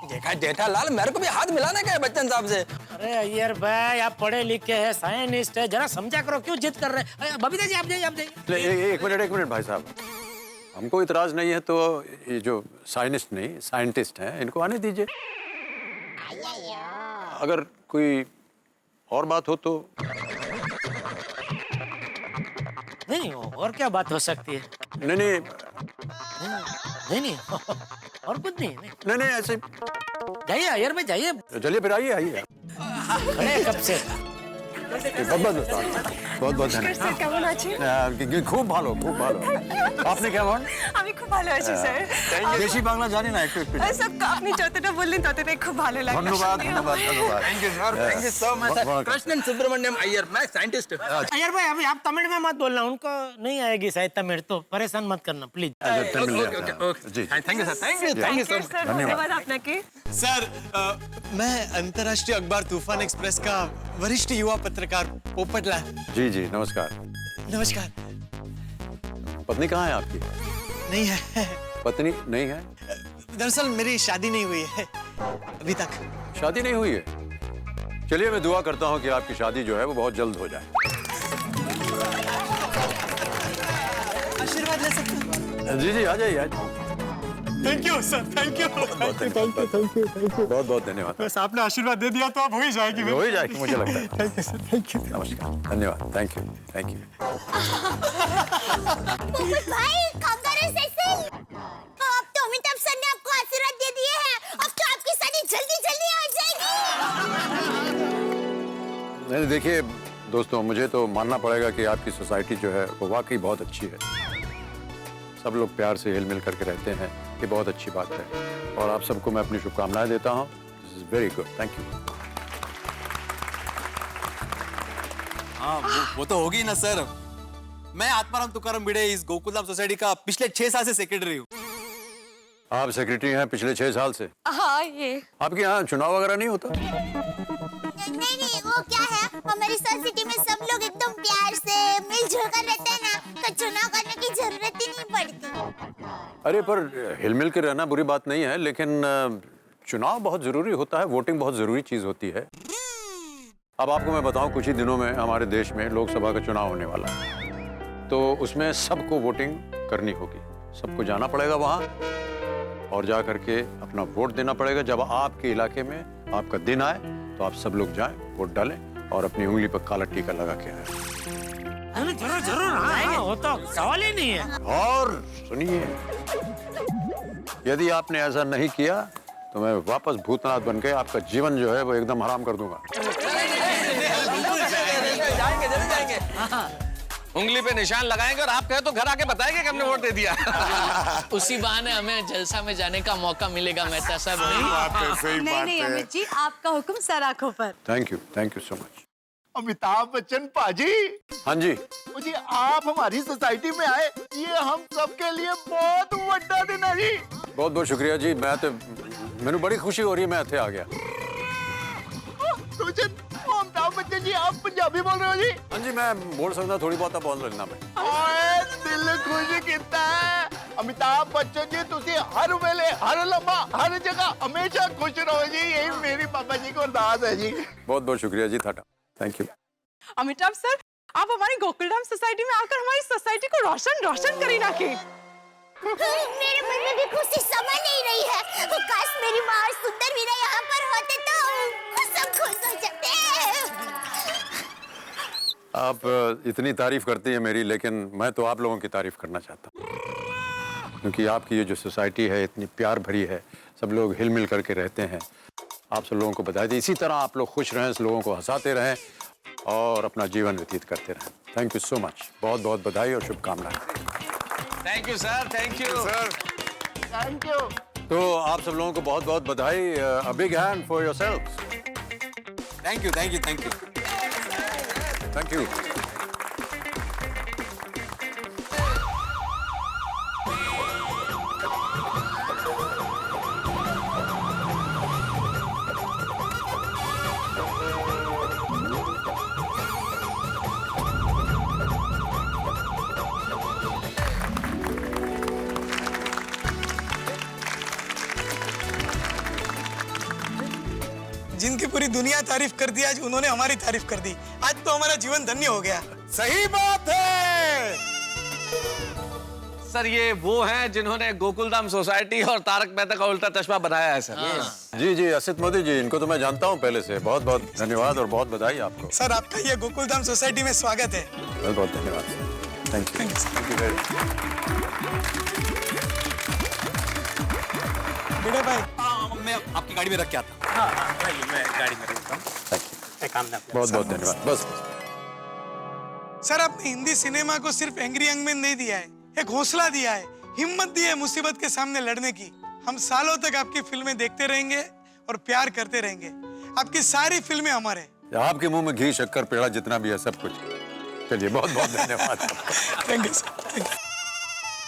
देखा जेठालाल, मेरे को भी हाथ मिलाने का है बच्चन साहब से। अरे अय्यर भाई आप पढ़े लिखे हैं, साइंटिस्ट है, जरा समझा करो, क्यों जिद कर रहे हैं? बबीता जी आप जाइए, आप जाइए। एक मिनट भाई साहब, हमको इतराज नहीं है तो ये जो साइंटिस्ट नहीं साइंटिस्ट हैं इनको आने दीजिए। अगर कोई और बात हो तो। नहीं, और क्या बात हो सकती है? नहीं और कुछ नहीं। नहीं ऐसे जाइए अय्यर भाई, जाइए। चलिए फिर आइए। अरे कब से बहुत धन्यवाद। खूब भालो। আপনি কেমন? আমি খুব ভালো আছি স্যার। বেশি বাংলা জানি না, একটু স্যার আপনি যতটা বললেন ততটাই খুব ভালো লাগলো। ধন্যবাদ। Thank you sir, thank you so much sir. Krishnan Subramaniam Iyer, मैं साइंटिस्ट हूँ। अय्यर भाई अभी आप तमिल में मत बोलना, उनको नहीं आएगी शायद तमिल, तो परेशान मत करना प्लीज। जी thank you sir, thank you so much. धन्यवाद आपने। सर मैं अंतर्राष्ट्रीय अखबार तूफान एक्सप्रेस का वरिष्ठ युवा पत्रकार पोपटलाल। जी जी, नमस्कार। नमस्कार। पत्नी कहाँ है आपकी? नहीं है। पत्नी नहीं है? दरअसल मेरी शादी नहीं हुई है अभी तक। शादी नहीं हुई है? चलिए मैं दुआ करता हूँ कि आपकी शादी जो है वो बहुत जल्द हो जाए। आशीर्वाद ले सकते हैं? जी जी, आ जाइए। Thank you sir, thank you. बहुत धन्यवाद। बस आपने आशीर्वाद दे दिया तो अब हो ही जाएगी। हो ही जाएगी मुझे लगता है। Thank you sir, thank you. नमस्कार, धन्यवाद, थैंक यू। भाई कांग्रेचुलेशन। अब तो अमिताभ सर ने आपको आशीर्वाद दे दिए हैं, अब तो आपकी शादी जल्दी जल्दी हो जाएगी। नहीं देखिए दोस्तों, मुझे तो मानना पड़ेगा कि आपकी सोसाइटी जो है वो वाकई बहुत अच्छी है। सब लोग प्यार से हिल मिल करके रहते हैं, ये बहुत अच्छी बात है। और आप सबको मैं अपनी शुभकामनाएं देता हूँ। This is very good, thank you. हाँ वो तो होगी ना सर। मैं आत्माराम तुकाराम भिड़े इस गोकुलधाम सोसाइटी का पिछले 6 साल से सेक्रेटरी हूँ। आप सेक्रेटरी हैं पिछले 6 साल से? हाँ ये आपके यहाँ चुनाव वगैरह नहीं होता? नहीं वो क्या है, हमारी सोसाइटी में सब लोग एकदम प्यार से मिलजुल कर रहते हैं ना, तो चुनाव करने की जरूरत ही नहीं पड़ती। अरे पर हिल मिल के रहना बुरी बात नहीं है, लेकिन चुनाव बहुत जरूरी होता है, वोटिंग बहुत जरूरी चीज होती है। अब आपको मैं बताऊं, कुछ ही दिनों में हमारे देश में लोकसभा का चुनाव होने वाला है, तो उसमें सबको वोटिंग करनी होगी, सबको जाना पड़ेगा वहां और जा करके अपना वोट देना पड़ेगा। जब आपके इलाके में आपका दिन आए तो आप सब लोग जाएं, वोट डालें और अपनी उंगली पर काला टीका लगा के आए। जरूर हाँ, वो तो सवाल ही नहीं है। और सुनिए, यदि आपने ऐसा नहीं किया तो मैं वापस भूतनाथ बन के आपका जीवन जो है वो एकदम हराम कर दूंगा। जाएंगे, जरूर जाएंगे। उंगली पे निशान लगाएंगे और आप कहे तो घर आके बताएंगे कि हमने वोट दे दिया। उसी बहाने हमें जलसा में जाने का मौका मिलेगा मेहता साहब। नहीं अमित जी, आपका हुक्म सर आंखों पर। Thank you so much. Amitabh Bachchan पाजी। हाँ जी। मुझे आप हमारी सोसाइटी में आए, ये हम सबके लिए बहुत बड़ा दिन है जी। बहुत बहुत शुक्रिया जी। मैंने बड़ी खुशी हो रही है, मैं इत्थे आ गया। अमिताभ बच्चन जी आप पंजाबी बोल रहे हो जी? हाँ जी, मैं बोल सकता, थोड़ी बहुत बोल लेना मैं। दिल खुश कितना है। अमिताभ बच्चन जी तुसी हर वेले हर लम्हा हर जगह हमेशा खुश रहो जी, यही मेरी पापा जी को अरदास है जी। बहुत बहुत शुक्रिया जी, थाटा, थैंक यू। अमिताभ सर, आप हमारी गोकुलधाम सोसाइटी में आकर हमारी सोसाइटी को रोशन करी ना की। मेरे मन में भी खुशी समा नहीं रही है। काश मेरी माँ और सुंदर वीरा यहाँ पर होते तो सब खुश हो जाते। आप इतनी तारीफ करती हैं मेरी, लेकिन मैं तो आप लोगों की तारीफ करना चाहता हूँ, क्योंकि आपकी ये जो सोसाइटी है इतनी प्यार भरी है, सब लोग हिल मिल करके रहते हैं। आप सब लोगों को बधाई दी, इसी तरह आप लोग खुश रहें, लोगों को हंसाते रहें और अपना जीवन व्यतीत करते रहें। थैंक यू सो मच, बहुत बहुत बधाई और शुभकामनाएं। Thank you sir, thank you sir, thank you. तो आप सब लोगों को बहुत बहुत बधाई। A big hand for yourselves. Thank you, thank you, thank you. Thank you. जिनकी पूरी दुनिया तारीफ कर दी, आज उन्होंने हमारी तारीफ कर दी। आज तो हमारा जीवन धन्य हो गया। सही बात है। सर ये वो हैं जिन्होंने गोकुलधाम सोसाइटी और तारक मेहता का उल्टा चश्मा बनाया है सर। जी जी, असित मोदी जी, इनको तो मैं जानता हूँ पहले से। बहुत बहुत धन्यवाद और बहुत बधाई आपको। सर आपका ये गोकुलधाम सोसाइटी में स्वागत है। बहुत बहुत धन्यवाद। Thank you, thank you very Bhide भाई, मैं आपकी गाड़ी में रख के आता हूँ। हाँ, मैं गाड़ी में रखता हूँ। काम ना। बहुत बहुत धन्यवाद। बस सर आपने हिंदी सिनेमा को सिर्फ एंग्री यंग मैन नहीं दिया है, एक हौसला दिया है, हिम्मत दी है मुसीबत के सामने लड़ने की। हम सालों तक आपकी फिल्में देखते रहेंगे और प्यार करते रहेंगे। आपकी सारी फिल्में हमारे। आपके मुंह में घी शक्कर पेड़ा जितना भी है सब कुछ। चलिए बहुत बहुत धन्यवाद। Thank you sir.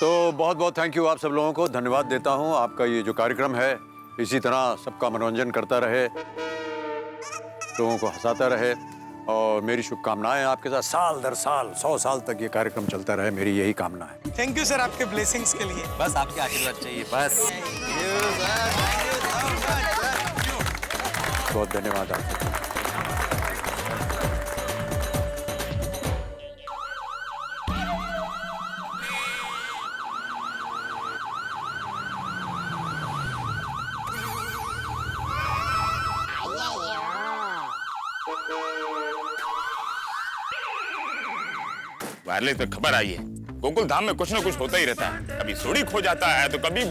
तो बहुत बहुत थैंक यू आप सब लोगों को धन्यवाद देता हूँ। आपका ये जो कार्यक्रम है इसी तरह सबका मनोरंजन करता रहे, लोगों को हंसाता रहे और मेरी शुभकामनाएं आपके साथ साल दर साल 100 साल तक ये कार्यक्रम चलता रहे, मेरी यही कामना है। थैंक यू सर आपके ब्लेसिंग्स के लिए। बस आपके आशीर्वाद चाहिए बस। बहुत धन्यवाद आपको। वायरलेस पे खबर आई है, गोकुल धाम में कुछ ना कुछ होता ही रहता है। कभी सोडी खो जाता है तो कभी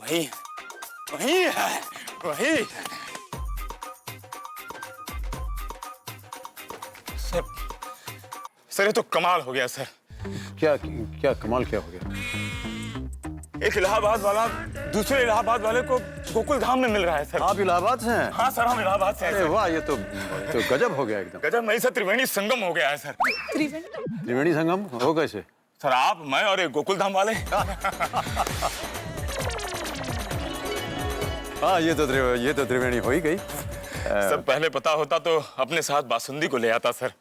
वही वही है, वही है। सर ये तो कमाल हो गया सर। क्या क्या कमाल क्या हो गया? एक इलाहाबाद वाला दूसरे इलाहाबाद वाले को गोकुल धाम में मिल रहा है सर। आप इलाहाबाद से हैं? हाँ सर, हम इलाहाबाद से हैं। अरे वाह, ये तो गजब हो गया एकदम। गजब नहीं सर, त्रिवेणी संगम हो गया है सर। त्रिवेणी संगम हो कैसे? सर आप, मैं और एक गोकुल धाम वाले। हाँ ये तो त्रिवेणी हो ही गई। सर पहले पता होता तो अपने साथ बासुंदी को ले आता सर।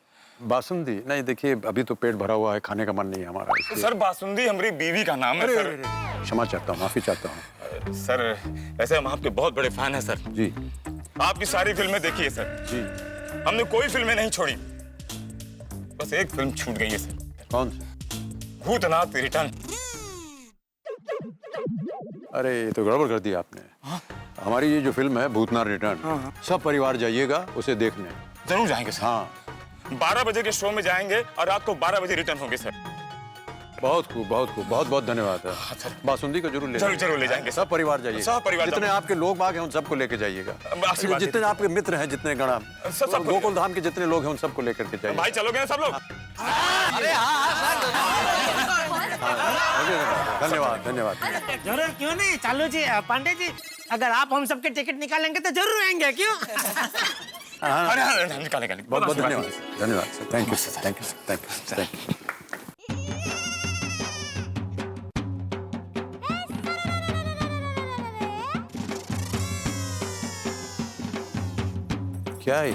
बासुंदी नहीं, देखिए अभी तो पेट भरा हुआ है, खाने का मन नहीं है हमारा। तो सर बासुंदी हमारी बीवी का नाम है सर। क्षमा चाहता हूँ, माफी चाहता हूँ सर। ऐसे हम आपके बहुत बड़े फैन हैं सर। जी। आपकी सारी फिल्में देखी है सर। जी। हमने कोई फिल्में नहीं छोड़ी, बस एक फिल्म छूट गई है सर। कौन सी? भूतनाथ रिटर्न। अरे ये तो गड़बड़ कर दिया आपने। हमारी ये जो फिल्म है भूतनाथ रिटर्न, सब परिवार जाइएगा उसे देखने। जरूर जाएंगे सर। हाँ 12 बजे के शो में जाएंगे और रात को 12 बजे रिटर्न होंगे सर। बहुत खूब, बहुत खूब, बहुत बहुत धन्यवाद है। बासुंदी को जरूर ले जाएंगे। सब परिवार जाइए। सब परिवार, जितने आपके लोग बाग हैं उन सबको लेके जाइएगा। जितने आपके मित्र हैं, जितने गणा गोकुल धाम के जितने लोग हैं उन सबको लेकर के जाइए। भाई चलोगे ना सब लोग? अरे धन्यवाद धन्यवाद। जरूर, क्यों नहीं। चालू जी, पांडे जी, अगर आप हम सबके टिकट निकालेंगे तो जरूर आएंगे। क्यों? निकालेंगे। बहुत बहुत धन्यवाद, धन्यवाद sir. Thank you sir, thank you sir, thank you, thank you. क्या है?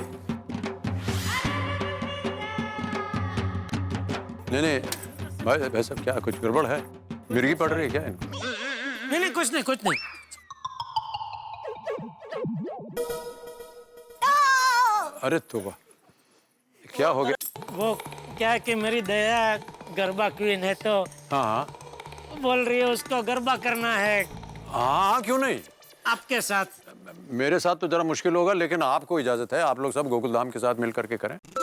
नहीं भाई साहब, क्या कुछ गड़बड़ है? मिर्गी पड़ रही है क्या इनको? नहीं, कुछ नहीं, कुछ नहीं। अरे तोबा, क्या हो गया? वो क्या है कि मेरी दया गरबा क्वीन है तो हाँ बोल रही है उसको गरबा करना है। हाँ क्यों नहीं, आपके साथ। मेरे साथ तो जरा मुश्किल होगा, लेकिन आपको इजाजत है। आप लोग सब गोकुल धाम के साथ मिल करके करें। प्लीज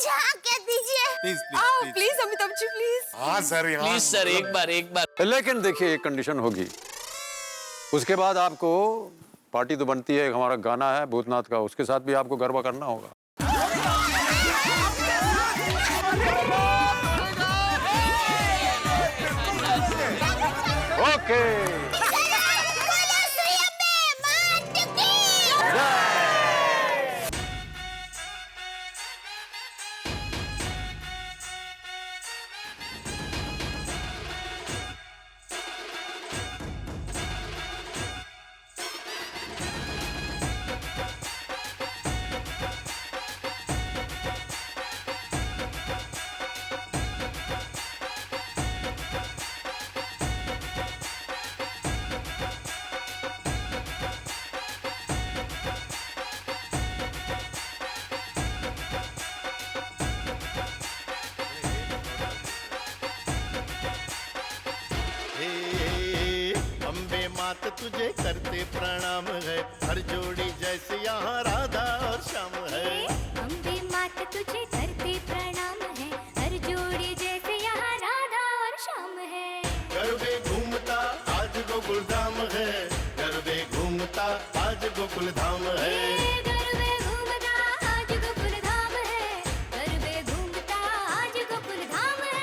हाँ कह दीजिए। Please Amitabh ji please. हाँ सर, प्लीज सर, एक बार। लेकिन देखिए एक कंडीशन होगी उसके बाद आपको पार्टी तो बनती है, हमारा गाना है भूतनाथ का, उसके साथ भी आपको गरबा करना होगा। ओके अम्बे मात तुझे करते प्रणाम है, हर जोड़ी जैसे यहाँ राधा और श्याम है। अम्बे मात तुझे करते प्रणाम है, हर जोड़ी जैसे यहाँ राधा और श्याम है। गरबे घूमता आज गोकुल धाम है, गरबे घूमता आज गोकुल धाम है। गरबे घूमता आज गोकुल धाम है, गरबे घूमता आज गोकुल धाम है।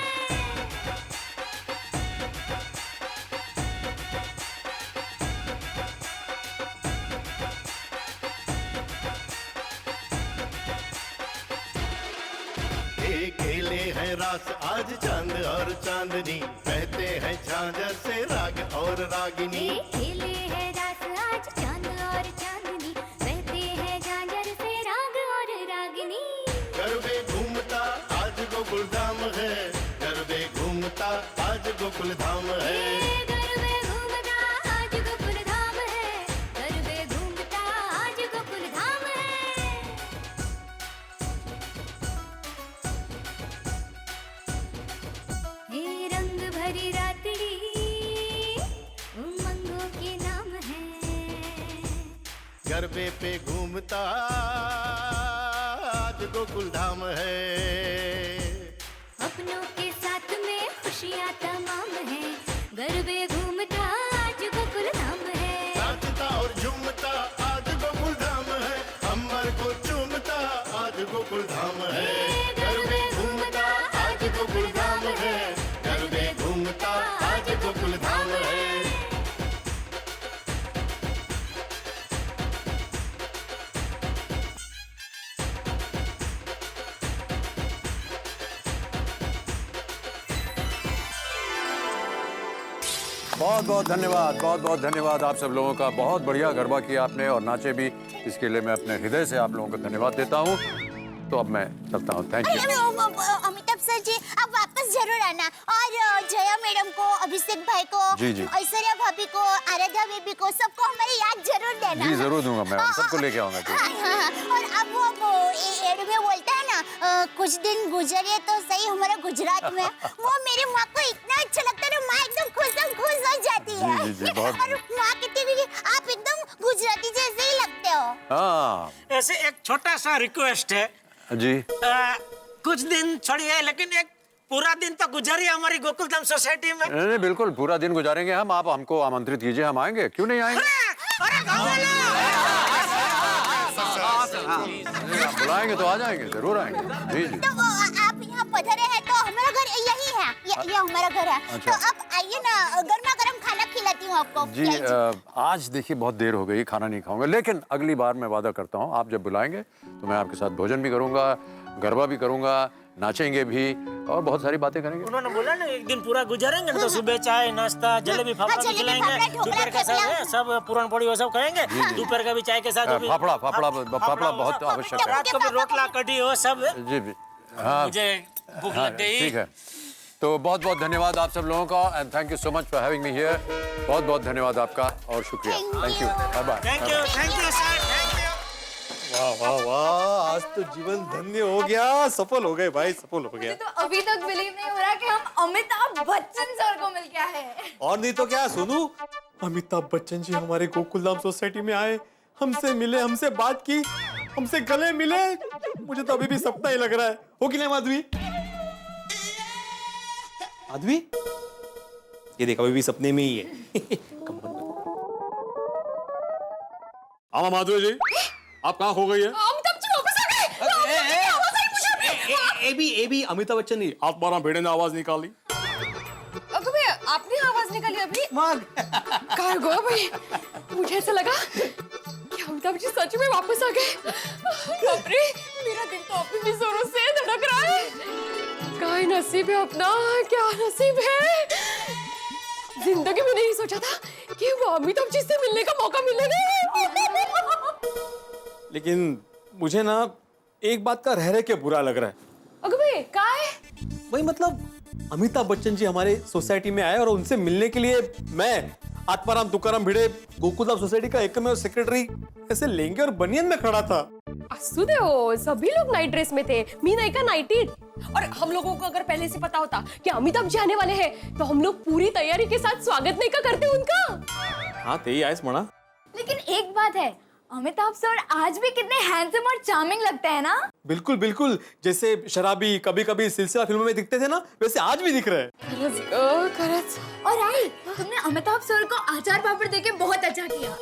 खेले हैं रास आज चांद और चांदनी, कहते हैं झांझर से राग और रागिनी। खेले हैं रास आज चांद और चांदनी, बहते हैं झांझर से राग और रागिनी। गरबे घूमता आज गोकुल धाम है, गरबे घूमता आज गोकुल धाम है। गरबे घूमता आज गोकुल धाम है, गरबे घूमता आज गोकुल धाम है। हे रंग भरी रात्रि उमंगों के नाम है। गरबे पे घूमता आज गोकुल धाम है। अपनों के साथ में खुशियाँ तमाम है, गरबे घूमता आज गोकुल धाम है। नाचता और झूमता आज गोकुल धाम है, अमर को चूमता आज गोकुल धाम है। गरबे घूमता आज गोकुल धाम है, गरबे घूमता आज गोकुल धाम है। बहुत बहुत धन्यवाद, बहुत बहुत धन्यवाद आप सब लोगों का। बहुत बढ़िया गरबा किया आपने और नाचे भी, इसके लिए मैं अपने हृदय से आप लोगों को धन्यवाद देता हूँ। तो अब मैं चलता हूँ, थैंक यू। अमिताभ सर जी आप वापस जरूर आना, और जया मैडम को, अभिषेक भाई को, जी, जी। ऐश्वर्या भाभी को, आराध्या बेबी को, सबको हमारी याद जरूर देना। जी जरूर दूंगा मैं, सबको लेके आऊंगा। हाँ, और अब वो एड में बोलता है ना, कुछ दिन गुजरे तो सही हमारे गुजरात में, वो मेरी माँ को इतना अच्छा लगता है ना, माँ एकदम खुश हो जाती है। जी, जी, बहुत और माँ कहती है कि आप एकदम गुजराती जैसे ही लगते हो। हाँ ऐसे एक छोटा सा रिक्वेस्ट है जी। कुछ दिन छोड़िए, लेकिन एक पूरा दिन तो गुजारिए हमारी गोकुलधाम सोसाइटी में। नहीं नहीं बिल्कुल पूरा दिन गुजारेंगे हम, आप हमको आमंत्रित कीजिए, हम आएंगे, क्यों नहीं आएंगे। आप बुलाएंगे तो आ जाएंगे, जरूर आएंगे। जी जी तो आप यहाँ पधारे हैं तो हमारा घर यही है, ये हमारा घर है। अच्छा। तो आप आइए ना, गर्मा गर्म खाना खिलाती हूँ आपको। जी आज देखिए बहुत देर हो गई, खाना नहीं खाऊंगा, लेकिन अगली बार मैं वादा करता हूँ आप जब बुलाएंगे तो मैं आपके साथ भोजन भी करूंगा, गरबा भी करूंगा, नाचेंगे भी और बहुत सारी बातें करेंगे। उन्होंने बोला ना एक दिन पूरा गुजारेंगे ना, तो सुबह चाय नाश्ता जलेबी फाफड़ा भी खिलाएंगे, दोपहर का सब पूरन पोड़ी वो सब खाएंगे, दोपहर का भी चाय के साथ फाफड़ा बहुत आवश्यक है। रात को भी रोटला कढ़ी वो सब। जी भी हाँ, मुझे भूख लग गई। ठीक है, तो बहुत बहुत धन्यवाद आप सब लोगों का, and thank you so much for having me here. बहुत बहुत धन्यवाद आपका और शुक्रिया, thank you, bye bye. Thank you sir, thank you. वाह वाह वाह, आज तो जीवन धन्य हो गया, सफल हो गए भाई, सफल हो गया। तो अभी तक बिलीव नहीं हो रहा कि हम अमिताभ बच्चन सर को मिल गया है। और नहीं तो क्या सोनू, अमिताभ बच्चन जी हमारे गोकुलधाम सोसाइटी में आए, हमसे मिले, हमसे बात की, हमसे गले मिले। मुझे तो अभी भी सपना ही लग रहा है, हो कि नहीं माधवी? माधवी ये देख, अभी भी सपने में ही है। मामा माधुरी जी, आप कहाँ खो गई है? अमिताभ जी वापस आ गए। आवाज आई मुझे। ए भी अमिताभ बच्चन नहीं, आप 12 भेड़े ने आवाज निकाली। अबे आपने आवाज निकाली अभी? कहाँ गो भाई? मुझे ऐसा लगा कि अमिताभ जी सच में वापस आ गए। बाप रे, मेरा दिल तो अभी भी जोरों से धड़क रहा है। क्या नसीब है अपना, क्या नसीब है। जिंदगी में नहीं सोचा था कि वो अमिताभ जी से मिलने का मौका मिलेगा। लेकिन मुझे ना एक बात का रह के बुरा लग रहा है। अगबे क्या है? भाई मतलब अमिताभ बच्चन जी हमारे सोसाइटी में आए और उनसे मिलने के लिए मैं आत्माराम तुकाराम भिड़े गोकुलधाम सोसाइटी का एकमेव सेक्रेटरी ऐसे लेंगे और बनियन में खड़ा था। असुदे हो, सभी लोग नाइट ड्रेस में थे, मी नहीं का नाइटी। और हम लोगों को अगर पहले से पता होता कि अमिताभ जी आने वाले हैं, तो हम लोग पूरी तैयारी के साथ स्वागत नहीं का करते उनका। हाँ ते ही आयस मना। लेकिन एक बात है, अमिताभ सर आज भी कितने हैंडसम और चार्मिंग लगते हैं ना। बिल्कुल बिल्कुल, जैसे शराबी कभी कभी सिलसिला फिल्मों में दिखते थे ना, वैसे आज भी दिख रहे हैं। और आई, तुमने अमिताभ सर को अचार पापड़ देके बहुत अच्छा किया।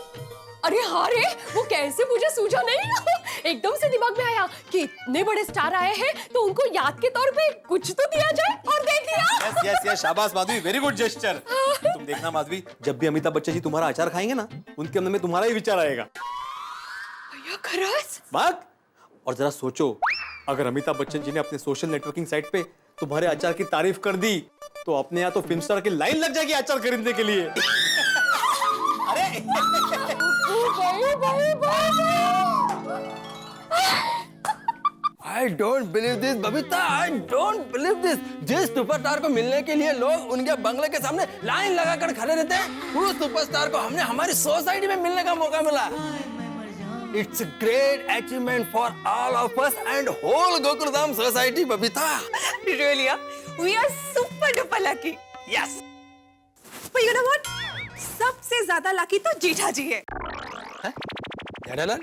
अरे हाँ रे, वो कैसे मुझे सूझा नहीं। एकदम से दिमाग में आया कि इतने बड़े स्टार आए हैं तो उनको याद के तौर पे कुछ तो दिया जाए, और दे दिया। यस शाबाश माधवी, वेरी गुड जेस्चर। तुम देखना माधवी, जब भी अमिताभ बच्चन जी तुम्हारा अचार खाएंगे ना, उनके मन में तुम्हारा ही विचार आएगा। बात और जरा सोचो, अगर अमिताभ बच्चन जी ने अपने सोशल नेटवर्किंग साइट पे तुम्हारे अचार की तारीफ कर दी, तो अपने यहाँ तो फिल्म स्टार की लाइन लग जाएगी अचार खरीदने के लिए। I don't believe this, Babita, I don't believe this। जिस सुपरस्टार को मिलने के लिए लोग उनके बंगले के सामने लाइन लगाकर खड़े रहते हैं, उस सुपरस्टार को हमने हमारी सोसाइटी में मिलने का मौका मिला। It's a great achievement for all of us and whole Gokuldham society, Babita. Really, we are super duper lucky. Yes. But you know what? सबसे ज्यादा लकी तो जीठा जी है। जेठालाल?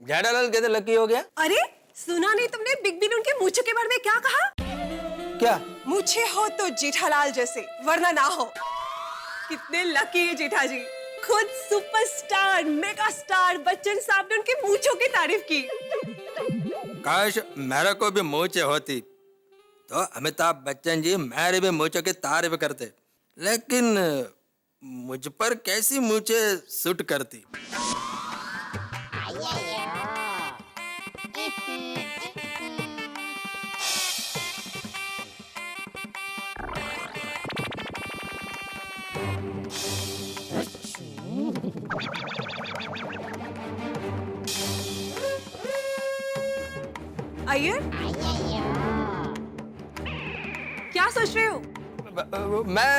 जेठालाल कैसे लकी हो गया? अरे सुना नहीं तुमने बिग बी ने उनके मूछों के बारे में क्या कहा? क्या? मूछे हो तो जेठालाल जैसे, वरना ना हो। कितने लकी है जेठा जी। खुद सुपरस्टार, मेगा स्टार बच्चन साहब ने उनके मूछों की तारीफ की। काश मेरे को भी मूछे होती तो अमिताभ बच्चन जी मेरे भी मूछों की तारीफ करते, लेकिन मुझ पर कैसी मूछे सूट करती। अय्यर, क्या सोच रहे हो? मैं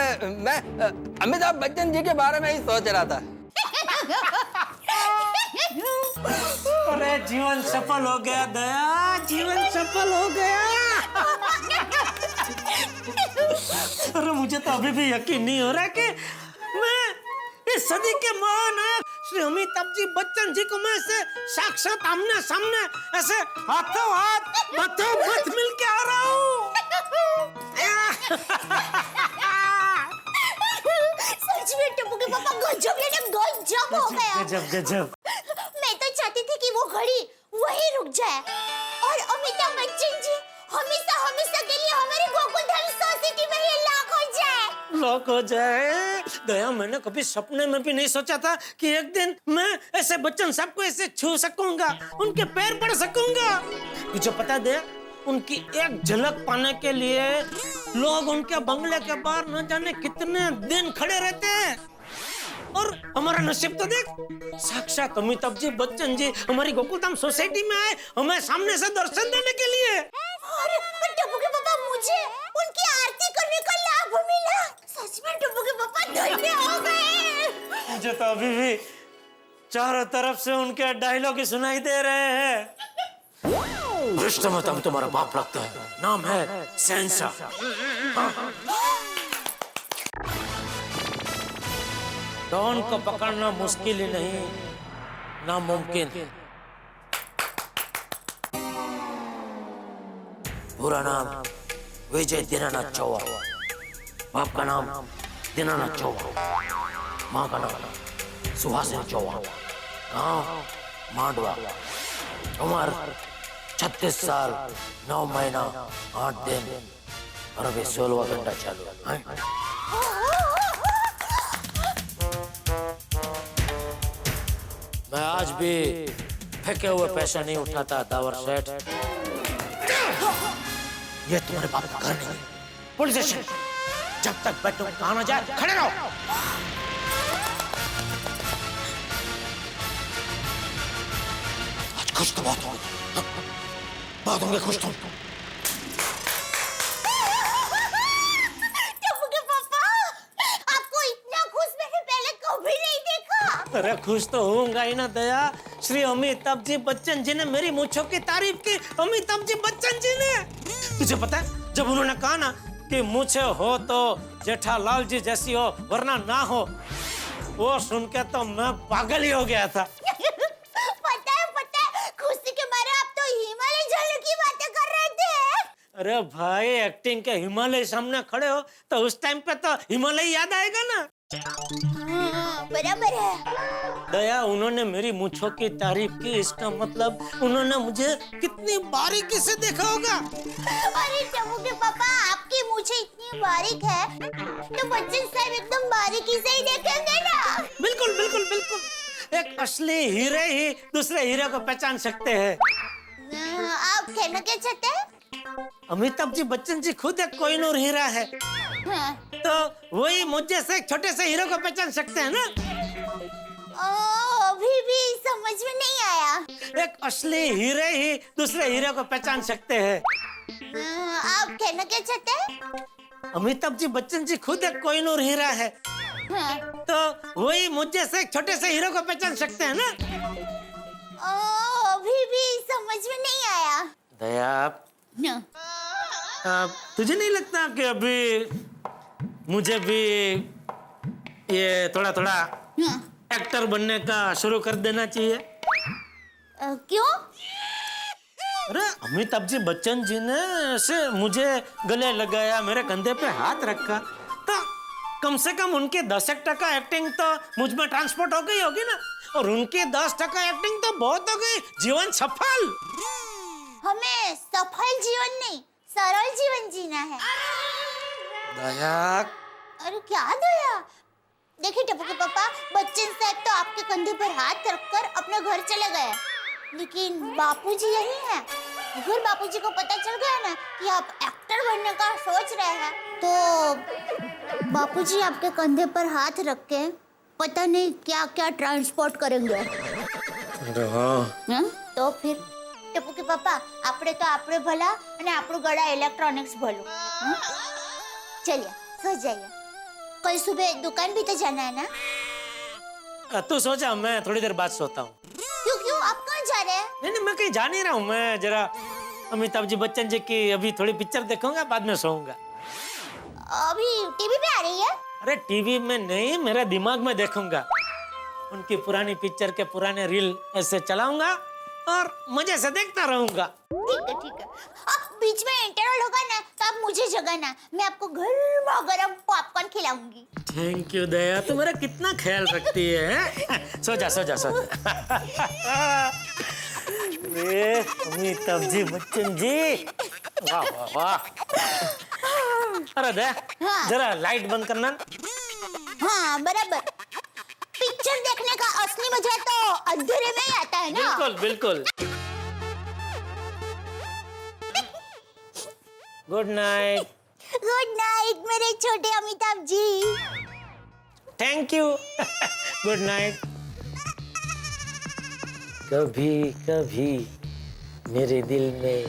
अमिताभ बच्चन जी के बारे में ही सोच रहा था। अरे जीवन सफल हो गया दया, जीवन सफल हो गया। अरे मुझे तो अभी भी यकीन नहीं हो रहा कि मैं इस सदी के महानायक श्री अमिताभ जी बच्चन जी को मैं ऐसे साक्षात आमने सामने ऐसे हाथों हाथ मिल के आ रहा हूँ। सच में टप्पू के पापा गजब हो गया। गजब। मैं तो चाहती थी कि वो घड़ी वहीं रुक जाए और अमिताभ बच्चन जी हमेशा के लिए हमारी गोकुलधाम सोसाइटी में ही लॉक हो जाए। दया, मैंने कभी सपने में भी नहीं सोचा था कि एक दिन मैं ऐसे बच्चन साहब को ऐसे छू सकूंगा, उनके पैर पड़ सकूंगा। तुझे पता दया, उनकी एक झलक पाने के लिए लोग उनके बंगले के बाहर न जाने कितने दिन खड़े रहते हैं। और हमारा नसीब तो देख, साक्षात अमिताभ जी बच्चन जी हमारी गोकुलधाम सोसाइटी में आए हमें सामने से दर्शन देने के लिए। अरे टप्पू के पापा, मुझे उनकी आरती करने का लाभ मिला। सच में टप्पू के पापा धन्य हो गए। मुझे तो अभी भी चारों तरफ से उनके डायलॉग ही सुनाई दे रहे हैं। भ्रष्टमतम तुम्हारा बाप लगता है, नाम है सेंसा। डॉन को पकड़ना मुश्किल ही नहीं, नामुमकिन। पूरा नाम विजय दीनानाथ चौहान, बाप का नाम दीनानाथ चौहान, माँ का नाम सुहासिनी चौहान, गांव मांडवा, उम्र 36 साल 9 महीना 8 दिन और अभी 16वां घंटा चालू है। मैं आज भी फेंके हुए पैसे नहीं उठाता दावर सेठ। ये तुम्हारे बाप का घर नहीं, पुलिस स्टेशन। जब तक बेटों कहा ना जाए खड़े रहो। आज खुश तो बहुत होंगे खुश तुम। टप्पू के पापा, आपको इतना खुश मैंने पहले कभी नहीं देखा। अरे खुश तो होऊंगा ही ना दया। श्री अमिताभ जी बच्चन जी ने मेरी मूंछों की तारीफ की। अमिताभ जी बच्चन जी ने, तुझे पता है जब उन्होंने कहा ना कि मूंछे हो तो जेठालाल जी जैसी हो वरना ना हो, वो सुन के तो मैं पागल ही हो गया था। पता है, खुशी के मारे आप तो हिमालय जाने की बातें कर रहे थे। अरे भाई, एक्टिंग के हिमालय सामने खड़े हो तो उस टाइम पे तो हिमालय याद आएगा ना। बराबर है। दया, उन्होंने मेरी मूंछों की तारीफ की, इसका मतलब उन्होंने मुझे कितनी बारीकी से देखा होगा। अरे टप्पू के पापा, आपकी मूंछें इतनी बारीक है तो बच्चन साहब एकदम बारीकी से ही देखेंगे ना। बिल्कुल बिल्कुल बिल्कुल। एक असली हीरे ही दूसरे हीरे को पहचान सकते हैं। आप कहना क्या चाहते हैं? अमिताभ जी बच्चन जी खुद एक कोहिनूर हीरा है। हाँ। तो वही मुझे से एक छोटे से हीरो को पहचान सकते हैं ना। अभी भी समझ में नहीं आया। एक असली हीरे ही दूसरे हीरे को पहचान सकते हैं। आप कहना क्या चाहते हैं? अमिताभ जी बच्चन जी खुद एक कोहिनूर हीरा है। हाँ। तो वही मुझे से एक छोटे से हीरो को पहचान सकते हैं ना। अभी भी समझ में नहीं आया। दया, तुझे नहीं लगता कि अभी मुझे भी ये थोड़ा थोड़ा एक्टर बनने का शुरू कर देना चाहिए? क्यों? अरे अमिताभ जी बच्चन जी ने ऐसे मुझे गले लगाया, मेरे कंधे पे हाथ रखा, तो कम से कम उनके 10% एक्टिंग तो मुझ में ट्रांसपोर्ट हो गई होगी ना। और उनके 10% एक्टिंग तो बहुत हो गई। जीवन सफल। हमें सफल जीवन नहीं, सरल जीवन जीना है। दया। अरे क्या दया? देखिए टप्पू के पापा, बच्चन साहब तो आपके कंधे पर हाथ रखकर अपने घर चले गए, लेकिन बापूजी यही हैं। अगर बापूजी को पता चल गया ना कि आप एक्टर बनने का सोच रहे हैं, तो बापूजी आपके कंधे पर हाथ रख के पता नहीं क्या क्या ट्रांसपोर्ट करेंगे। तो फिर टप्पू के पापा, આપણે તો આપણે ભલા અને આપણું ગળા ઇલેક્ટ્રોનિક્સ ભલું। चलिए सो जाइए, कल सुबह दुकान भी तो जाना है ना। तू सो जा, मैं थोड़ी देर बाद सोता हूँ। क्यों क्यों, आप कहाँ जा रहे हैं? नहीं, मैं कहीं जा नहीं रहा हूँ। मैं जरा अमिताभ जी बच्चन जी की अभी थोड़ी पिक्चर देखूंगा, बाद में सोऊंगा। अभी टीवी पे आ रही है? अरे टीवी में नहीं, मेरे दिमाग में देखूंगा। उनकी पुरानी पिक्चर के पुराने रील ऐसे चलाऊंगा और मजे से देखता रहूंगा। ठीक है। बीच में इंटरवल होगा ना तो आप मुझे जगाना, मैं आपको गर्मा गर्म पॉपकॉर्न खिलाऊंगी। थैंक यू दया, तू मेरा कितना ख्याल रखती है। सो जा। अमिताभ जी बच्चन जी, वाह वाह वाह। अरे दया, जरा लाइट बंद करना। हाँ बराबर। पिक्चर देखने का असली मजा तो अंधेरे में ही आता है ना। बिल्कुल बिल्कुल। Good night. गुड नाइट मेरे छोटे Amitabh ji. Thank you. Good night. कभी कभी मेरे दिल में